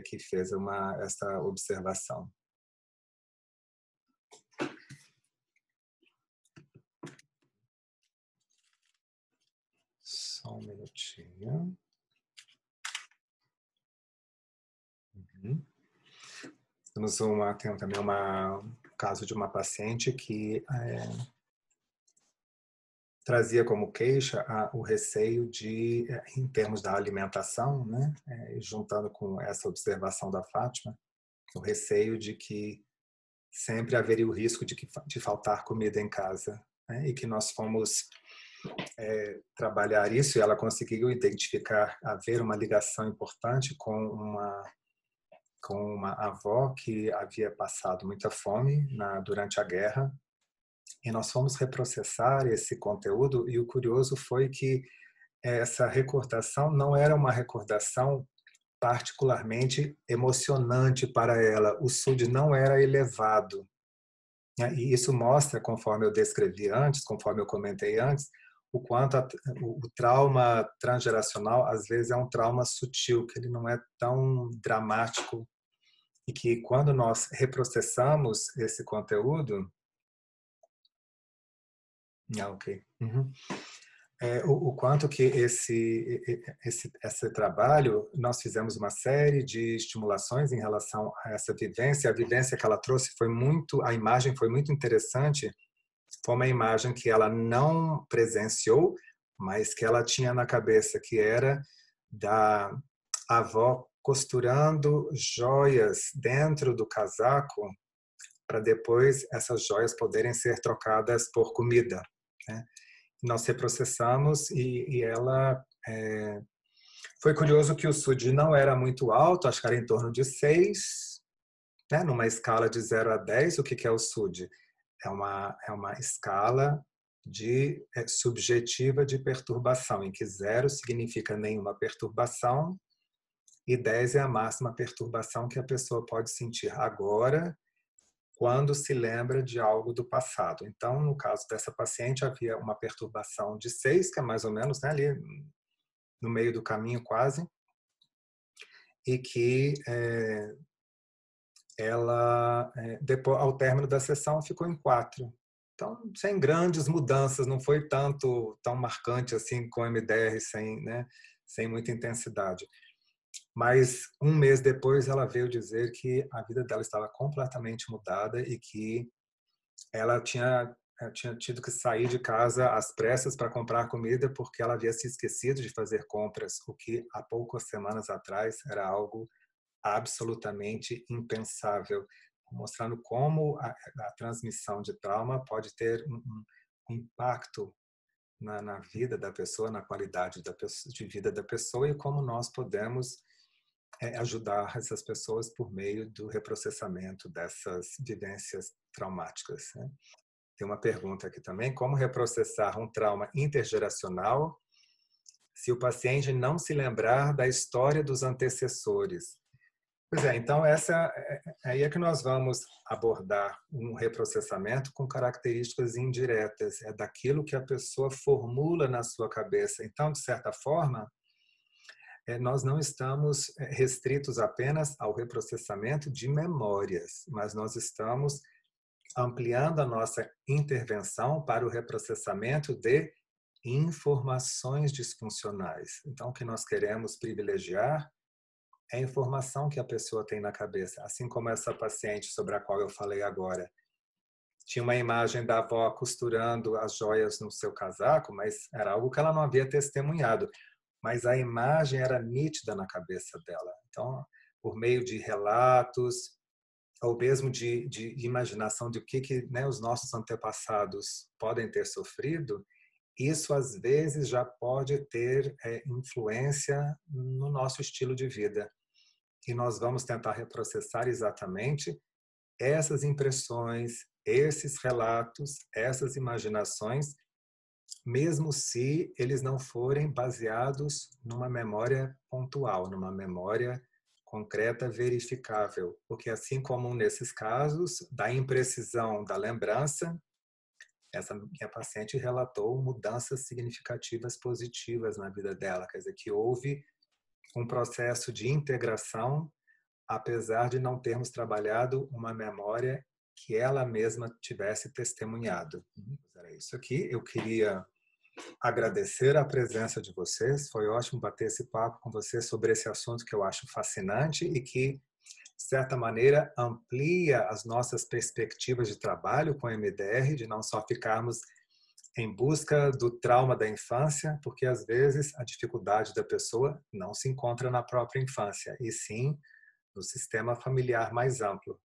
que fez essa observação. minutinho. Tem também um caso de uma paciente que trazia como queixa o receio de, em termos da alimentação, né, juntando com essa observação da Fátima, o receio de que sempre haveria o risco de faltar comida em casa, né, e que nós fomos trabalhar isso e ela conseguiu identificar, haver uma ligação importante com uma avó que havia passado muita fome durante a guerra, e nós fomos reprocessar esse conteúdo, e o curioso foi que essa recordação não era uma recordação particularmente emocionante para ela. O SUD não era elevado, né? E isso mostra, conforme eu descrevi antes, conforme eu comentei antes, o quanto o trauma transgeracional às vezes é um trauma sutil, que ele não é tão dramático, e que quando nós reprocessamos esse conteúdo, ok. Uhum. O quanto que esse trabalho, nós fizemos uma série de estimulações em relação a essa vivência. A vivência que ela trouxe a imagem foi muito interessante. Foi uma imagem que ela não presenciou, mas que ela tinha na cabeça, que era da avó costurando joias dentro do casaco para depois essas joias poderem ser trocadas por comida, né? Nós reprocessamos e ela... Foi curioso que o SUD não era muito alto, acho que era em torno de 6, né? Numa escala de 0 a 10, o que é o SUD? É uma escala subjetiva de perturbação, em que 0 significa nenhuma perturbação e 10 é a máxima perturbação que a pessoa pode sentir agora, quando se lembra de algo do passado. Então, no caso dessa paciente, havia uma perturbação de 6, que é mais ou menos, né, ali no meio do caminho quase, e que ela, depois, ao término da sessão, ficou em 4. Então, sem grandes mudanças, não foi tão marcante assim com MDR, sem muita intensidade. Mas um mês depois ela veio dizer que a vida dela estava completamente mudada e que ela tinha tido que sair de casa às pressas para comprar comida porque ela havia se esquecido de fazer compras, o que há poucas semanas atrás era algo absolutamente impensável, mostrando como a transmissão de trauma pode ter um impacto na vida da pessoa, na qualidade de vida da pessoa, e como nós podemos ajudar essas pessoas por meio do reprocessamento dessas vivências traumáticas, né? Tem uma pergunta aqui também: como reprocessar um trauma intergeracional se o paciente não se lembrar da história dos antecessores? Pois é, então aí é que nós vamos abordar um reprocessamento com características indiretas, é daquilo que a pessoa formula na sua cabeça. Então, de certa forma, nós não estamos restritos apenas ao reprocessamento de memórias, mas nós estamos ampliando a nossa intervenção para o reprocessamento de informações disfuncionais. Então, o que nós queremos privilegiar é a informação que a pessoa tem na cabeça, assim como essa paciente sobre a qual eu falei agora. Tinha uma imagem da avó costurando as joias no seu casaco, mas era algo que ela não havia testemunhado. Mas a imagem era nítida na cabeça dela. Então, por meio de relatos, ou mesmo de imaginação de o que né, os nossos antepassados podem ter sofrido, isso às vezes já pode ter influência no nosso estilo de vida. E nós vamos tentar reprocessar exatamente essas impressões, esses relatos, essas imaginações, mesmo se eles não forem baseados numa memória pontual, numa memória concreta, verificável. Porque assim como nesses casos da imprecisão da lembrança, essa minha paciente relatou mudanças significativas positivas na vida dela, quer dizer, que houve um processo de integração, apesar de não termos trabalhado uma memória que ela mesma tivesse testemunhado. Era isso aqui. Eu queria agradecer a presença de vocês. Foi ótimo bater esse papo com vocês sobre esse assunto que eu acho fascinante e que, de certa maneira, amplia as nossas perspectivas de trabalho com a MDR, de não só ficarmos em busca do trauma da infância, porque às vezes a dificuldade da pessoa não se encontra na própria infância, e sim no sistema familiar mais amplo.